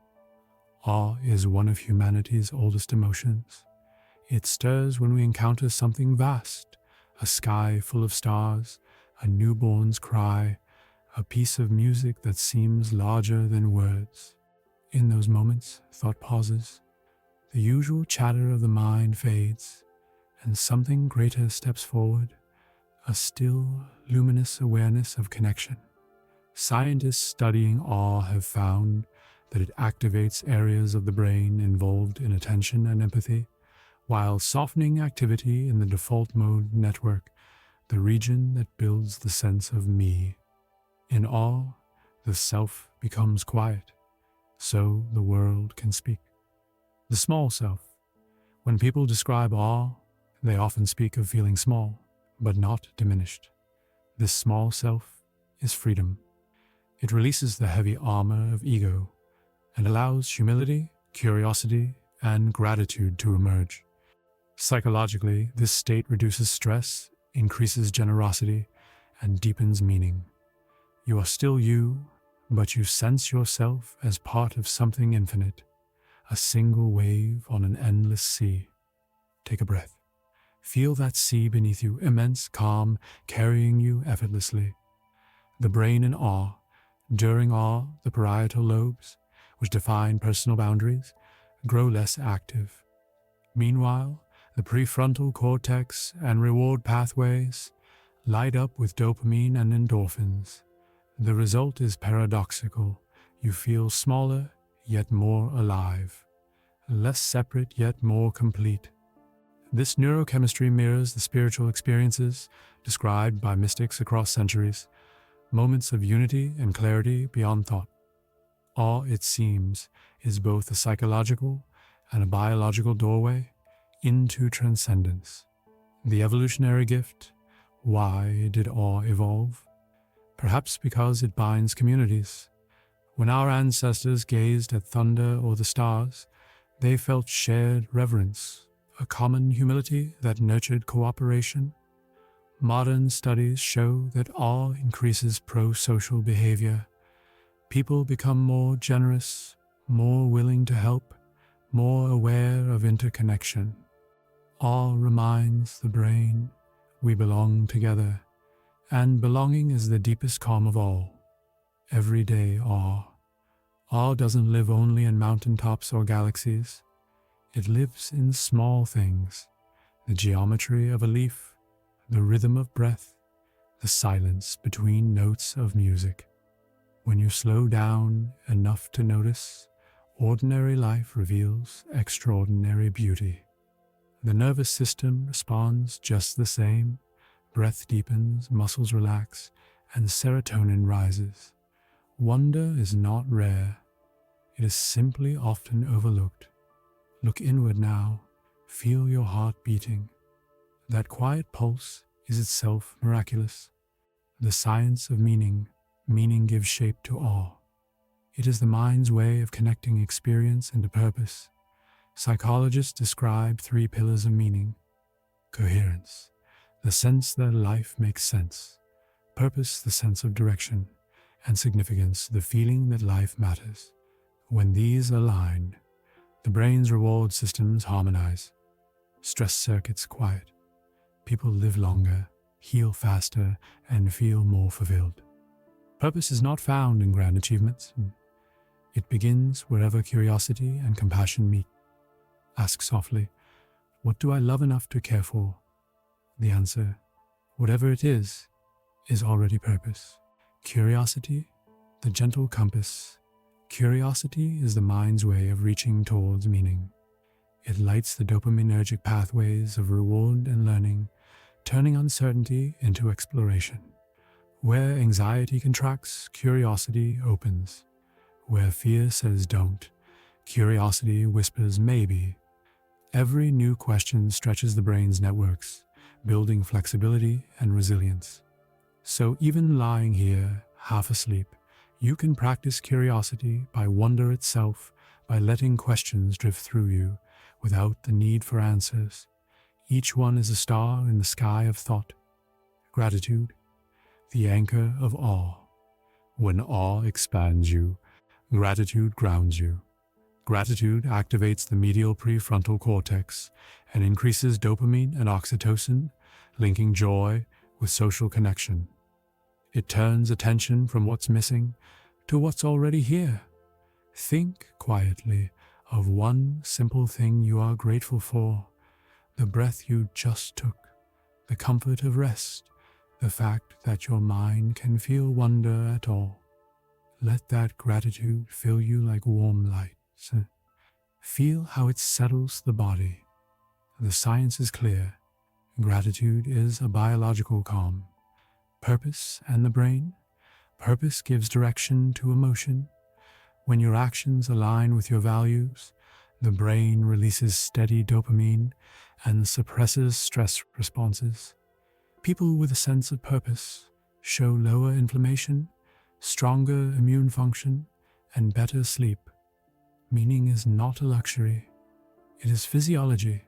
Awe is one of humanity's oldest emotions. It stirs when we encounter something vast, a sky full of stars, a newborn's cry, a piece of music that seems larger than words. In those moments, thought pauses. The usual chatter of the mind fades, and something greater steps forward, a still, luminous awareness of connection. Scientists studying awe have found that it activates areas of the brain involved in attention and empathy, while softening activity in the default mode network, the region that builds the sense of me. In awe, the self becomes quiet. so the world can speak. The small self. When people describe awe, they often speak of feeling small, but not diminished. This small self is freedom. It releases the heavy armor of ego and allows humility, curiosity, and gratitude to emerge. Psychologically, this state reduces stress, increases generosity, and deepens meaning. You are still you, but you sense yourself as part of something infinite, a single wave on an endless sea. Take a breath. Feel that sea beneath you, immense, calm, carrying you effortlessly. The brain in awe. During awe, the parietal lobes, which define personal boundaries, grow less active. Meanwhile, the prefrontal cortex and reward pathways light up with dopamine and endorphins. The result is paradoxical. You feel smaller, yet more alive. Less separate, yet more complete. This neurochemistry mirrors the spiritual experiences described by mystics across centuries, moments of unity and clarity beyond thought. Awe, it seems, is both a psychological and a biological doorway into transcendence. The evolutionary gift. Why did awe evolve? Perhaps because it binds communities. When our ancestors gazed at thunder or the stars, they felt shared reverence, a common humility that nurtured cooperation. Modern studies show that awe increases pro-social behavior. People become more generous, more willing to help, more aware of interconnection. Awe reminds the brain we belong together, and belonging is the deepest calm of all. Everyday awe. Awe doesn't live only in mountaintops or galaxies. It lives in small things, the geometry of a leaf, the rhythm of breath, the silence between notes of music. When you slow down enough to notice, ordinary life reveals extraordinary beauty. The nervous system responds just the same. Breath deepens, muscles relax, and serotonin rises. Wonder is not rare. It is simply often overlooked. Look inward now. Feel your heart beating. That quiet pulse is itself miraculous. The science of meaning. Meaning gives shape to awe. It is the mind's way of connecting experience into purpose. Psychologists describe 3 pillars of meaning. Coherence, the sense that life makes sense. Purpose, the sense of direction. And significance, the feeling that life matters. When these align, the brain's reward systems harmonize. Stress circuits quiet. People live longer, heal faster, and feel more fulfilled. Purpose is not found in grand achievements. It begins wherever curiosity and compassion meet. Ask softly, what do I love enough to care for? The answer, whatever it is already purpose. Curiosity, the gentle compass. Curiosity is the mind's way of reaching towards meaning. It lights the dopaminergic pathways of reward and learning, turning uncertainty into exploration. Where anxiety contracts, curiosity opens. Where fear says don't, curiosity whispers maybe. Every new question stretches the brain's networks, building flexibility and resilience. So even lying here, half asleep, you can practice curiosity by wonder itself, by letting questions drift through you without the need for answers. Each one is a star in the sky of thought. Gratitude, the anchor of awe. When awe expands you, gratitude grounds you. Gratitude activates the medial prefrontal cortex and increases dopamine and oxytocin, linking joy with social connection. It turns attention from what's missing to what's already here. Think quietly of one simple thing you are grateful for: the breath you just took, the comfort of rest, the fact that your mind can feel wonder at all. Let that gratitude fill you like warm light. Feel how it settles the body. The science is clear. Gratitude is a biological calm. Purpose and the brain. Purpose gives direction to emotion. When your actions align with your values, the brain releases steady dopamine and suppresses stress responses. People with a sense of purpose show lower inflammation, stronger immune function, and better sleep. Meaning is not a luxury, it is physiology.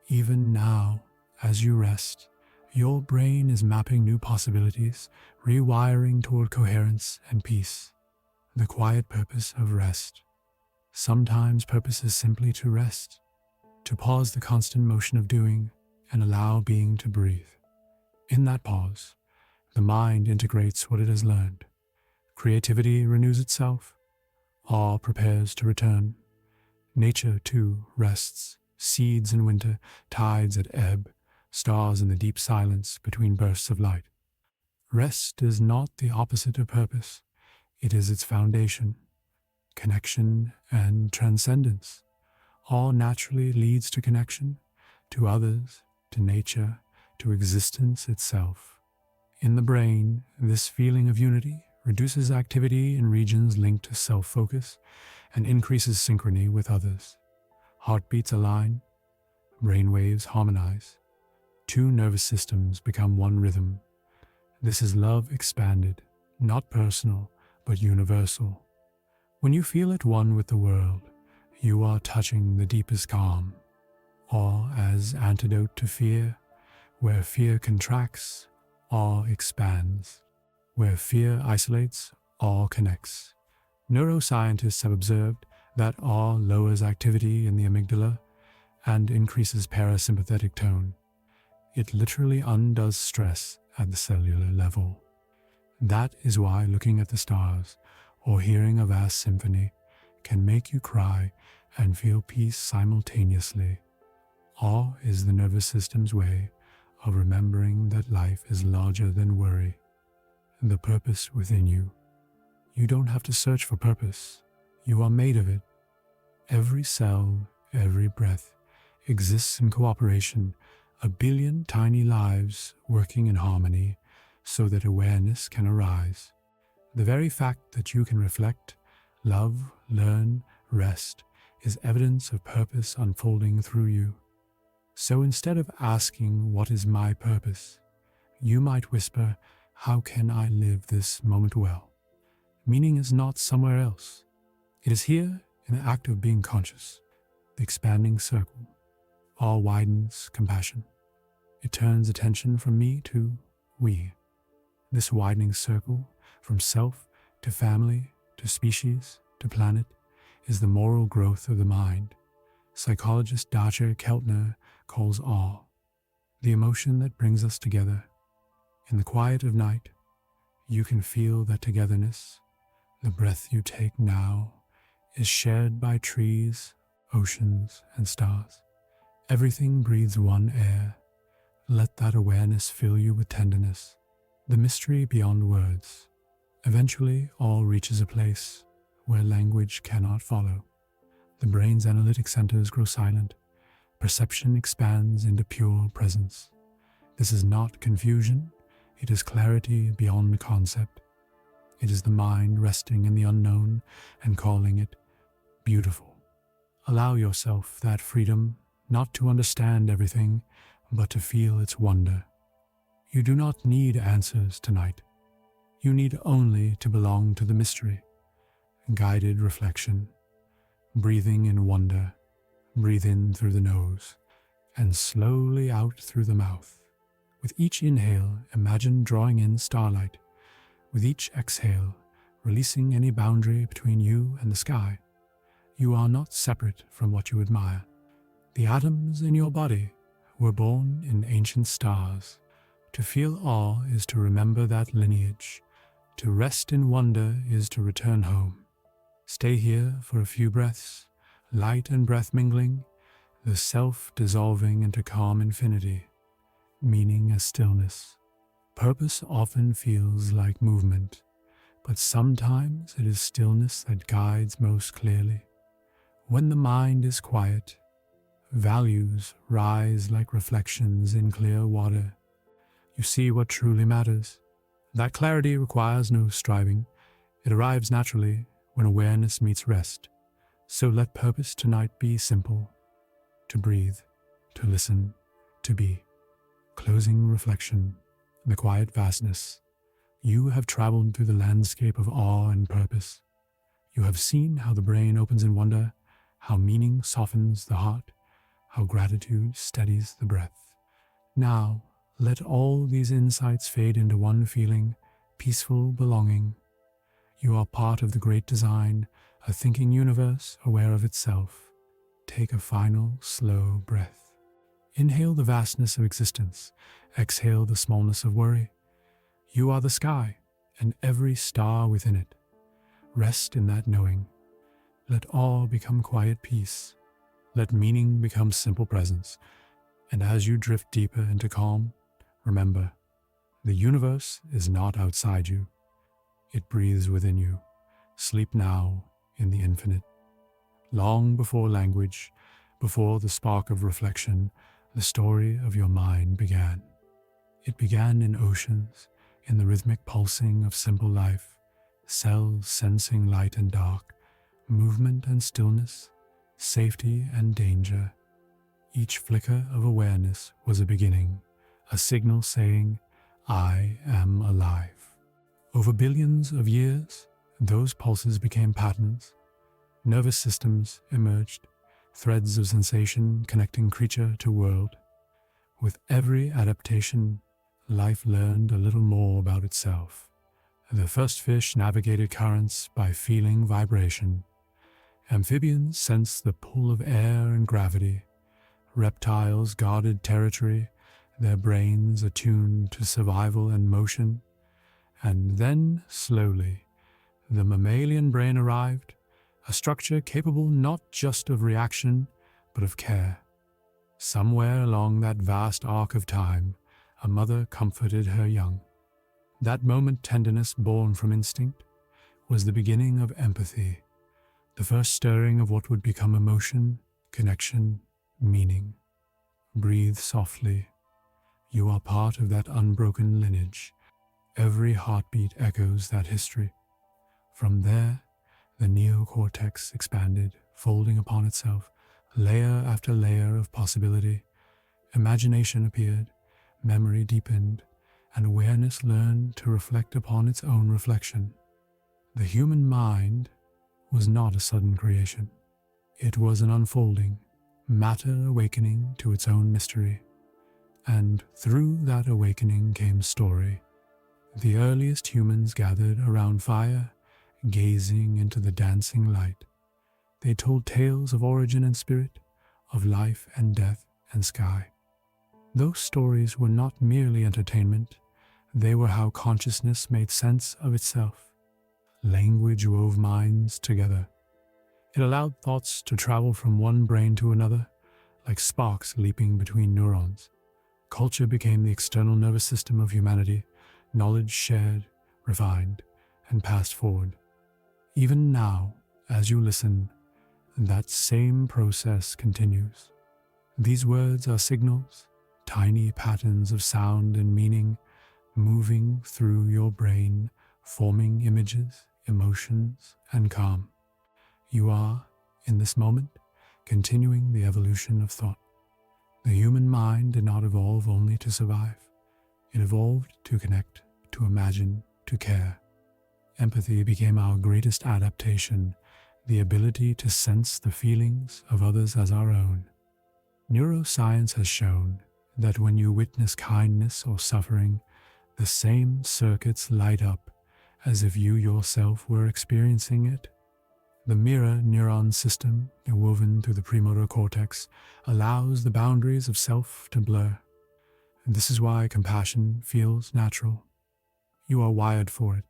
Even now, as you rest, your brain is mapping new possibilities, rewiring toward coherence and peace. The quiet purpose of rest. Sometimes purpose is simply to rest, to pause the constant motion of doing and allow being to breathe. In that pause, the mind integrates what it has learned. Creativity renews itself. Awe prepares to return. Nature, too, rests. Seeds in winter, tides at ebb, stars in the deep silence between bursts of light. Rest is not the opposite of purpose. It is its foundation, connection, and transcendence. All naturally leads to connection, to others, to nature, to existence itself. In the brain, this feeling of unity reduces activity in regions linked to self-focus and increases synchrony with others. Heartbeats align, brainwaves harmonize. Two nervous systems become one rhythm. This is love expanded, not personal, but universal. When you feel at one with the world, you are touching the deepest calm. Or, as antidote to fear, where fear contracts, awe expands. Where fear isolates, awe connects. Neuroscientists have observed that awe lowers activity in the amygdala and increases parasympathetic tone. It literally undoes stress at the cellular level. That is why looking at the stars or hearing a vast symphony can make you cry and feel peace simultaneously. Awe is the nervous system's way of remembering that life is larger than worry. The purpose within you. You don't have to search for purpose. You are made of it. Every cell, every breath exists in cooperation, a billion tiny lives working in harmony so that awareness can arise. The very fact that you can reflect, love, learn, rest is evidence of purpose unfolding through you. So instead of asking, "What is my purpose?" you might whisper, "How can I live this moment well?" Meaning is not somewhere else. It is here in the act of being conscious, the expanding circle. All widens compassion. It turns attention from me to we. This widening circle, from self to family to species to planet, is the moral growth of the mind. Psychologist Dr. Keltner calls awe the emotion that brings us together. In the quiet of night, you can feel that togetherness. The breath you take now is shared by trees, oceans, and stars. Everything breathes one air. Let that awareness fill you with tenderness, the mystery beyond words. Eventually, all reaches a place where language cannot follow. The brain's analytic centers grow silent. Perception expands into pure presence. This is not confusion. It is clarity beyond concept. It is the mind resting in the unknown and calling it beautiful. Allow yourself that freedom, not to understand everything, but to feel its wonder. You do not need answers tonight. You need only to belong to the mystery. Guided reflection. Breathing in wonder. Breathe in through the nose and slowly out through the mouth. With each inhale, imagine drawing in starlight. With each exhale, releasing any boundary between you and the sky. You are not separate from what you admire. The atoms in your body were born in ancient stars. To feel awe is to remember that lineage. To rest in wonder is to return home. Stay here for a few breaths, light and breath mingling, the self dissolving into calm infinity, meaning as stillness. Purpose often feels like movement, but sometimes it is stillness that guides most clearly. When the mind is quiet, values rise like reflections in clear water. You see what truly matters. That clarity requires no striving. It arrives naturally when awareness meets rest. So let purpose tonight be simple: to breathe, to listen, to be. Closing reflection, the quiet vastness. You have traveled through the landscape of awe and purpose. You have seen how the brain opens in wonder, how meaning softens the heart, how gratitude steadies the breath. Now, let all these insights fade into one feeling: peaceful belonging. You are part of the great design, a thinking universe aware of itself. Take a final, slow breath. Inhale the vastness of existence. Exhale the smallness of worry. You are the sky, and every star within it. Rest in that knowing. Let awe become quiet peace. Let meaning become simple presence. And as you drift deeper into calm, remember, the universe is not outside you. It breathes within you. Sleep now in the infinite. Long before language, before the spark of reflection, the story of your mind began. It began in oceans, in the rhythmic pulsing of simple life, cells sensing light and dark, movement and stillness, safety and danger. Each flicker of awareness was a beginning, a signal saying, "I am alive." Over billions of years, those pulses became patterns. Nervous systems emerged, threads of sensation connecting creature to world. With every adaptation, life learned a little more about itself. The first fish navigated currents by feeling vibration. Amphibians sensed the pull of air and gravity. Reptiles guarded territory, their brains attuned to survival and motion. And then, slowly, the mammalian brain arrived, a structure capable not just of reaction, but of care. Somewhere along that vast arc of time, a mother comforted her young. That moment tenderness born from instinct was the beginning of empathy, the first stirring of what would become emotion, connection, meaning. Breathe softly. You are part of that unbroken lineage. Every heartbeat echoes that history. From there, the neocortex expanded, folding upon itself, layer after layer of possibility. Imagination appeared, memory deepened, and awareness learned to reflect upon its own reflection. The human mind was not a sudden creation. It was an unfolding, matter awakening to its own mystery. And through that awakening came story. The earliest humans gathered around fire, gazing into the dancing light. They told tales of origin and spirit, of life and death and sky. Those stories were not merely entertainment, they were how consciousness made sense of itself. Language wove minds together. It allowed thoughts to travel from one brain to another, like sparks leaping between neurons. Culture became the external nervous system of humanity, knowledge shared, refined, and passed forward. Even now, as you listen, that same process continues. These words are signals, tiny patterns of sound and meaning, moving through your brain, forming images, emotions, and calm. You are, in this moment, continuing the evolution of thought. The human mind did not evolve only to survive. It evolved to connect, to imagine, to care. Empathy became our greatest adaptation, the ability to sense the feelings of others as our own. Neuroscience has shown that when you witness kindness or suffering, the same circuits light up as if you yourself were experiencing it. The mirror neuron system, woven through the premotor cortex, allows the boundaries of self to blur. And this is why compassion feels natural. You are wired for it.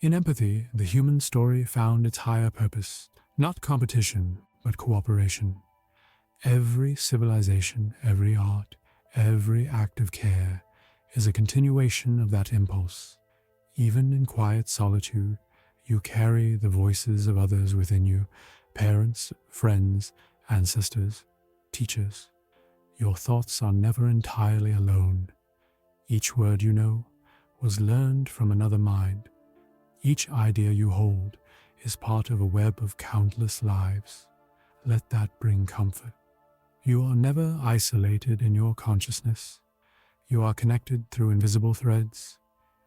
In empathy, the human story found its higher purpose, not competition, but cooperation. Every civilization, every art, every act of care is a continuation of that impulse. Even in quiet solitude, you carry the voices of others within you, parents, friends, ancestors, teachers. Your thoughts are never entirely alone. Each word you know was learned from another mind. Each idea you hold is part of a web of countless lives. Let that bring comfort. You are never isolated in your consciousness. You are connected through invisible threads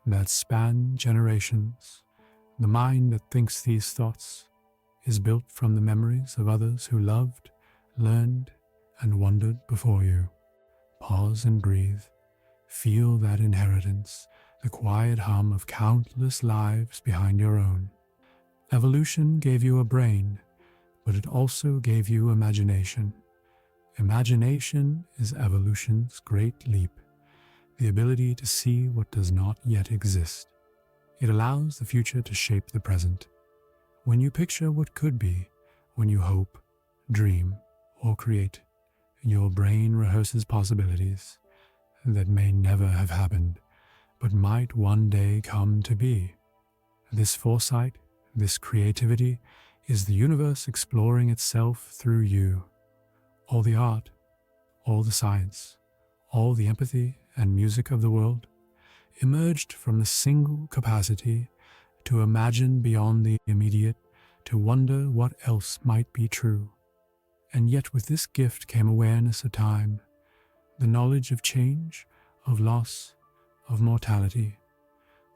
that span generations. The mind that thinks these thoughts is built from the memories of others who loved, learned, and wondered before you. Pause and breathe. Feel that inheritance, the quiet hum of countless lives behind your own. Evolution gave you a brain, but it also gave you imagination. Imagination is evolution's great leap, the ability to see what does not yet exist. It allows the future to shape the present. When you picture what could be, when you hope, dream, or create, your brain rehearses possibilities that may never have happened, but might one day come to be. This foresight, this creativity, is the universe exploring itself through you. All the art, all the science, all the empathy and music of the world emerged from the single capacity to imagine beyond the immediate, to wonder what else might be true. And yet with this gift came awareness of time, the knowledge of change, of loss, of mortality.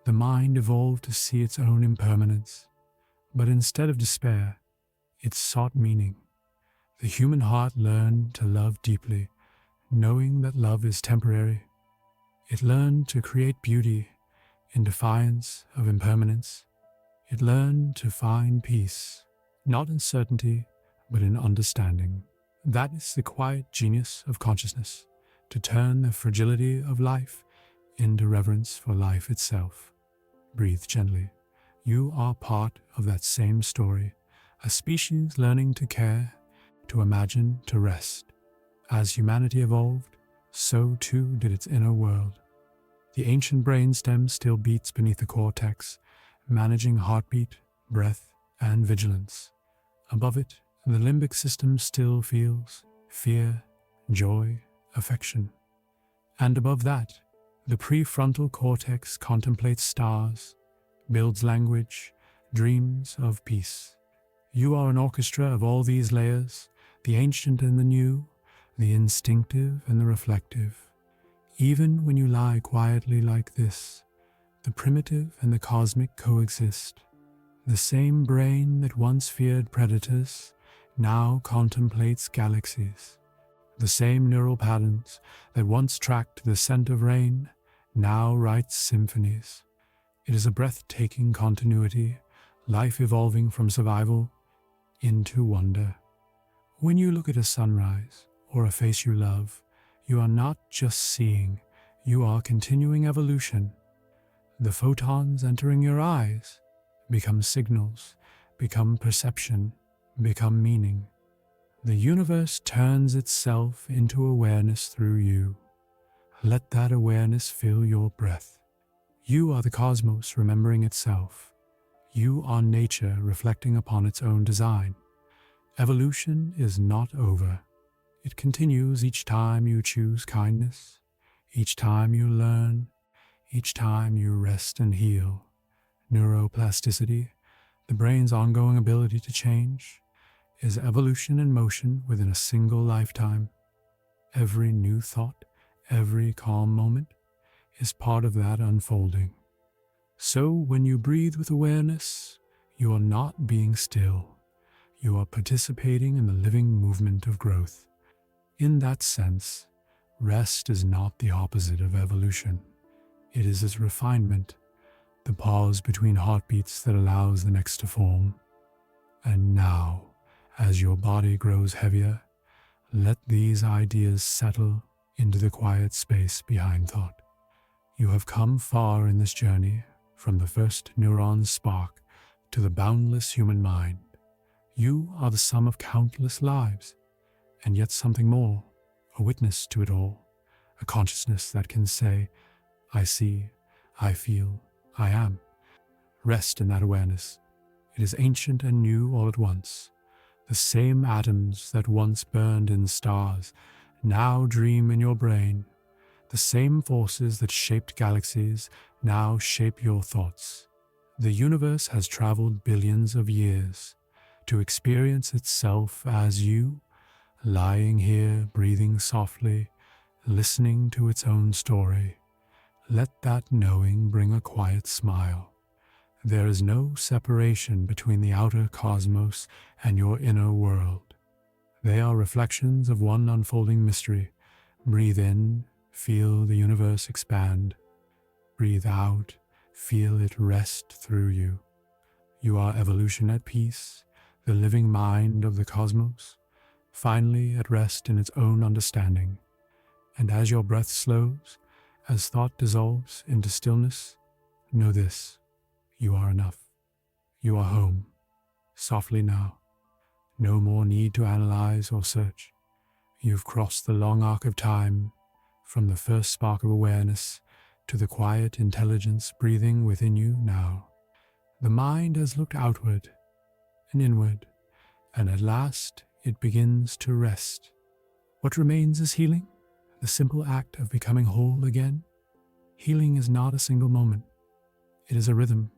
The mind evolved to see its own impermanence, but instead of despair, it sought meaning. The human heart learned to love deeply, knowing that love is temporary. It learned to create beauty in defiance of impermanence. It learned to find peace, not in certainty, but in understanding. That is the quiet genius of consciousness, to turn the fragility of life into reverence for life itself. Breathe gently. You are part of that same story, a species learning to care, to imagine, to rest. As humanity evolved, so too did its inner world. The ancient brainstem still beats beneath the cortex, managing heartbeat, breath, and vigilance. Above it, the limbic system still feels fear, joy, affection. And above that, the prefrontal cortex contemplates stars, builds language, dreams of peace. You are an orchestra of all these layers, the ancient and the new, the instinctive and the reflective. Even when you lie quietly like this, the primitive and the cosmic coexist. The same brain that once feared predators now contemplates galaxies. The same neural patterns that once tracked the scent of rain now writes symphonies. It is a breathtaking continuity, life evolving from survival into wonder. When you look at a sunrise or a face you love, you are not just seeing, you are continuing evolution. The photons entering your eyes become signals, become perception, become meaning. The universe turns itself into awareness through you. Let that awareness fill your breath. You are the cosmos remembering itself. You are nature reflecting upon its own design. Evolution is not over. It continues each time you choose kindness, each time you learn, each time you rest and heal. Neuroplasticity, the brain's ongoing ability to change, is evolution in motion within a single lifetime. Every new thought, every calm moment is part of that unfolding. So when you breathe with awareness, you are not being still. You are participating in the living movement of growth. In that sense, rest is not the opposite of evolution. It is its refinement, the pause between heartbeats that allows the next to form. And now, as your body grows heavier, let these ideas settle into the quiet space behind thought. You have come far in this journey, from the first neuron spark to the boundless human mind. You are the sum of countless lives, and yet something more, a witness to it all, a consciousness that can say, I see, I feel, I am. Rest in that awareness. It is ancient and new all at once. The same atoms that once burned in stars now dream in your brain. The same forces that shaped galaxies now shape your thoughts. The universe has traveled billions of years to experience itself as you, lying here, breathing softly, listening to its own story. Let that knowing bring a quiet smile. There is no separation between the outer cosmos and your inner world. They are reflections of one unfolding mystery. Breathe in, feel the universe expand. Breathe out, feel it rest through you. You are evolution at peace, the living mind of the cosmos, finally at rest in its own understanding. And as your breath slows, as thought dissolves into stillness, know this: you are enough. You are home, softly now. No more need to analyze or search. You've crossed the long arc of time, from the first spark of awareness to the quiet intelligence breathing within you now. The mind has looked outward and inward, and at last it begins to rest. What remains is healing, the simple act of becoming whole again. Healing is not a single moment. It is a rhythm,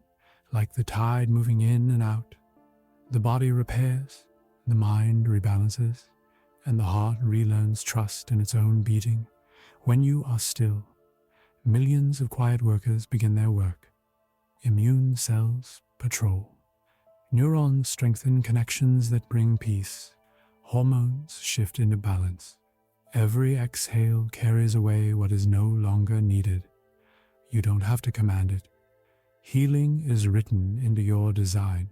like the tide moving in and out. The body repairs, the mind rebalances, and the heart relearns trust in its own beating. When you are still, millions of quiet workers begin their work. Immune cells patrol. Neurons strengthen connections that bring peace. Hormones shift into balance. Every exhale carries away what is no longer needed. You don't have to command it. Healing is written into your design.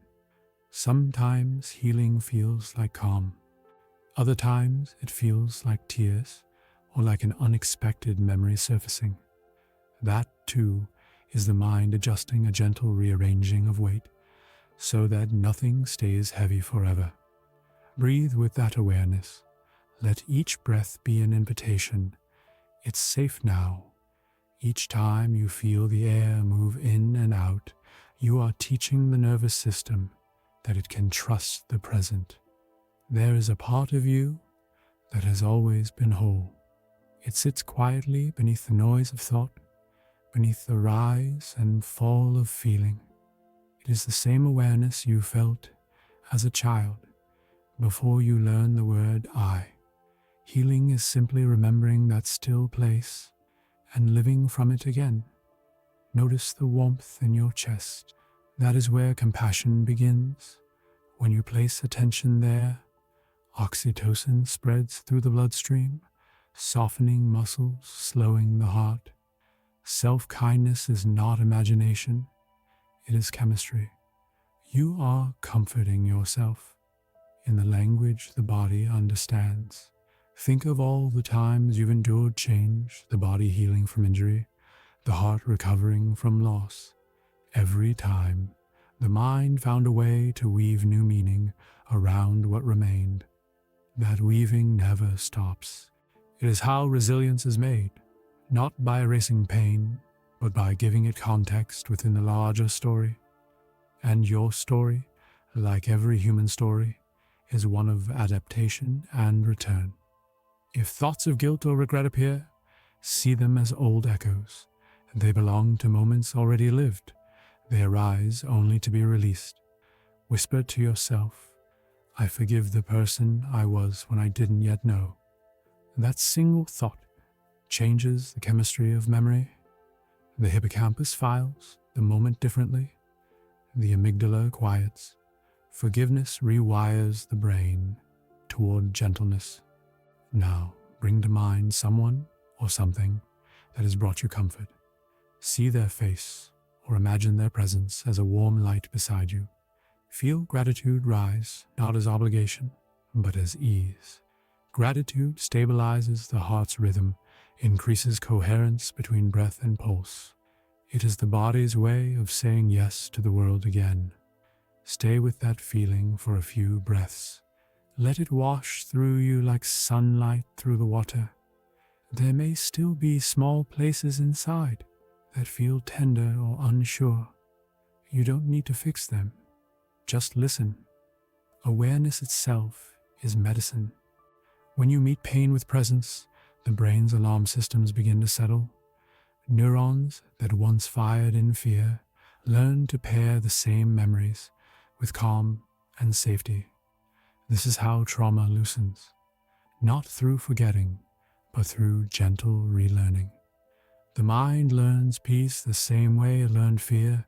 Sometimes healing feels like calm. Other times it feels like tears or like an unexpected memory surfacing. That, too, is the mind adjusting a gentle rearranging of weight so that nothing stays heavy forever. Breathe with that awareness. Let each breath be an invitation. It's safe now. Each time you feel the air move in and out, you are teaching the nervous system that it can trust the present. There is a part of you that has always been whole. It sits quietly beneath the noise of thought, beneath the rise and fall of feeling. It is the same awareness you felt as a child before you learned the word I. Healing is simply remembering that still place and living from it again. Notice the warmth in your chest. That is where compassion begins. When you place attention there, oxytocin spreads through the bloodstream, softening muscles, slowing the heart. Self-kindness is not imagination, it is chemistry. You are comforting yourself in the language the body understands. Think of all the times you've endured change, the body healing from injury, the heart recovering from loss. Every time, the mind found a way to weave new meaning around what remained. That weaving never stops. It is how resilience is made, not by erasing pain, but by giving it context within the larger story. And your story, like every human story, is one of adaptation and return. If thoughts of guilt or regret appear, see them as old echoes. They belong to moments already lived. They arise only to be released. Whisper to yourself, I forgive the person I was when I didn't yet know. That single thought changes the chemistry of memory. The hippocampus files the moment differently. The amygdala quiets. Forgiveness rewires the brain toward gentleness. Now, bring to mind someone or something that has brought you comfort. See their face or imagine their presence as a warm light beside you. Feel gratitude rise, not as obligation, but as ease. Gratitude stabilizes the heart's rhythm, increases coherence between breath and pulse. It is the body's way of saying yes to the world again. Stay with that feeling for a few breaths. Let it wash through you like sunlight through the water. There may still be small places inside that feel tender or unsure. You don't need to fix them. Just listen. Awareness itself is medicine. When you meet pain with presence, the brain's alarm systems begin to settle. Neurons that once fired in fear Learn to pair the same memories with calm and safety. This is how trauma loosens, not through forgetting, but through gentle relearning. The mind learns peace the same way it learned fear,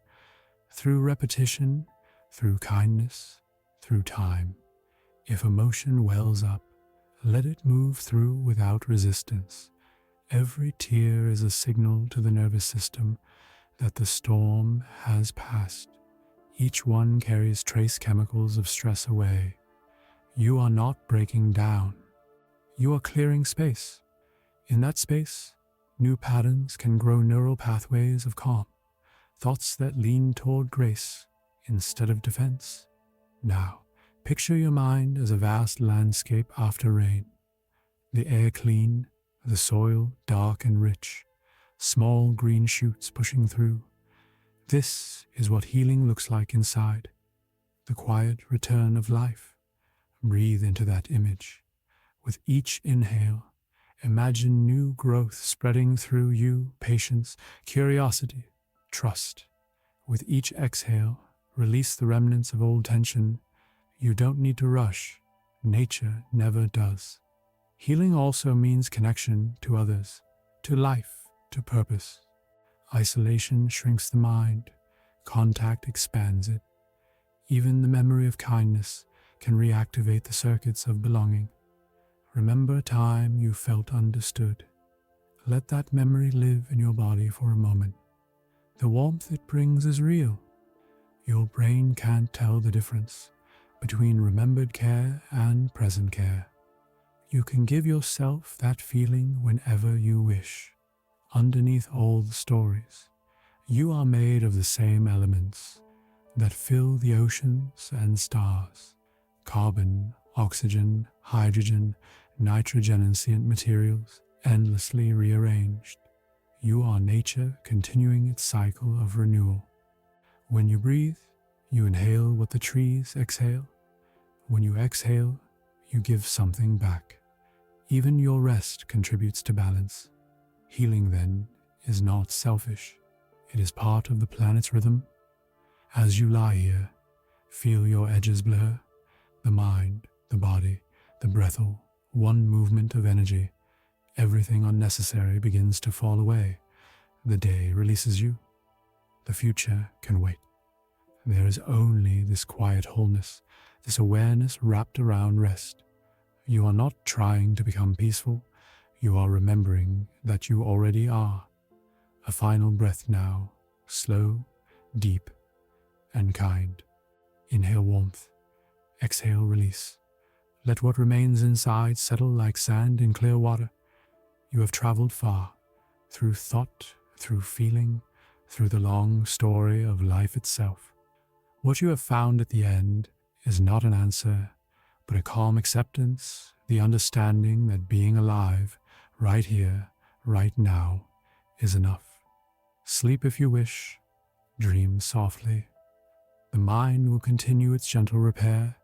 through repetition, through kindness, through time. If emotion wells up, let it move through without resistance. Every tear is a signal to the nervous system that the storm has passed. Each one carries trace chemicals of stress away. You are not breaking down. You are clearing space. In that space, new patterns can grow, neural pathways of calm, thoughts that lean toward grace instead of defense. Now, picture your mind as a vast landscape after rain. The air clean, the soil dark and rich, small green shoots pushing through. This is what healing looks like inside, the quiet return of life. Breathe into that image. With each inhale, imagine new growth spreading through you, patience, curiosity, trust. With each exhale, release the remnants of old tension. You don't need to rush. Nature never does. Healing also means connection to others, to life, to purpose. Isolation shrinks the mind. Contact expands it. Even the memory of kindness can reactivate the circuits of belonging. Remember a time you felt understood. Let that memory live in your body for a moment. The warmth it brings is real. Your brain can't tell the difference between remembered care and present care. You can give yourself that feeling whenever you wish. Underneath all the stories, you are made of the same elements that fill the oceans and stars. Carbon, oxygen, hydrogen, nitrogen-sentient materials, endlessly rearranged. You are nature continuing its cycle of renewal. When you breathe, you inhale what the trees exhale. When you exhale, you give something back. Even your rest contributes to balance. Healing, then, is not selfish. It is part of the planet's rhythm. As you lie here, feel your edges blur. The mind, the body, the breath, all one movement of energy. Everything unnecessary begins to fall away. The day releases you. The future can wait. There is only this quiet wholeness, this awareness wrapped around rest. You are not trying to become peaceful. You are remembering that you already are. A final breath now, slow, deep, and kind. Inhale warmth. Exhale release. Let what remains inside settle like sand in clear water. You have traveled far, through thought, through feeling, through the long story of life itself. What you have found at the end is not an answer, but a calm acceptance, the understanding that being alive, right here, right now, is enough. Sleep if you wish, dream softly. The mind will continue its gentle repair,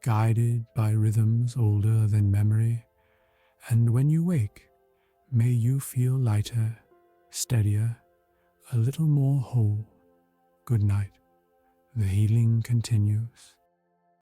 guided by rhythms older than memory. And when you wake, may you feel lighter, steadier, a little more whole. Good night. The healing continues.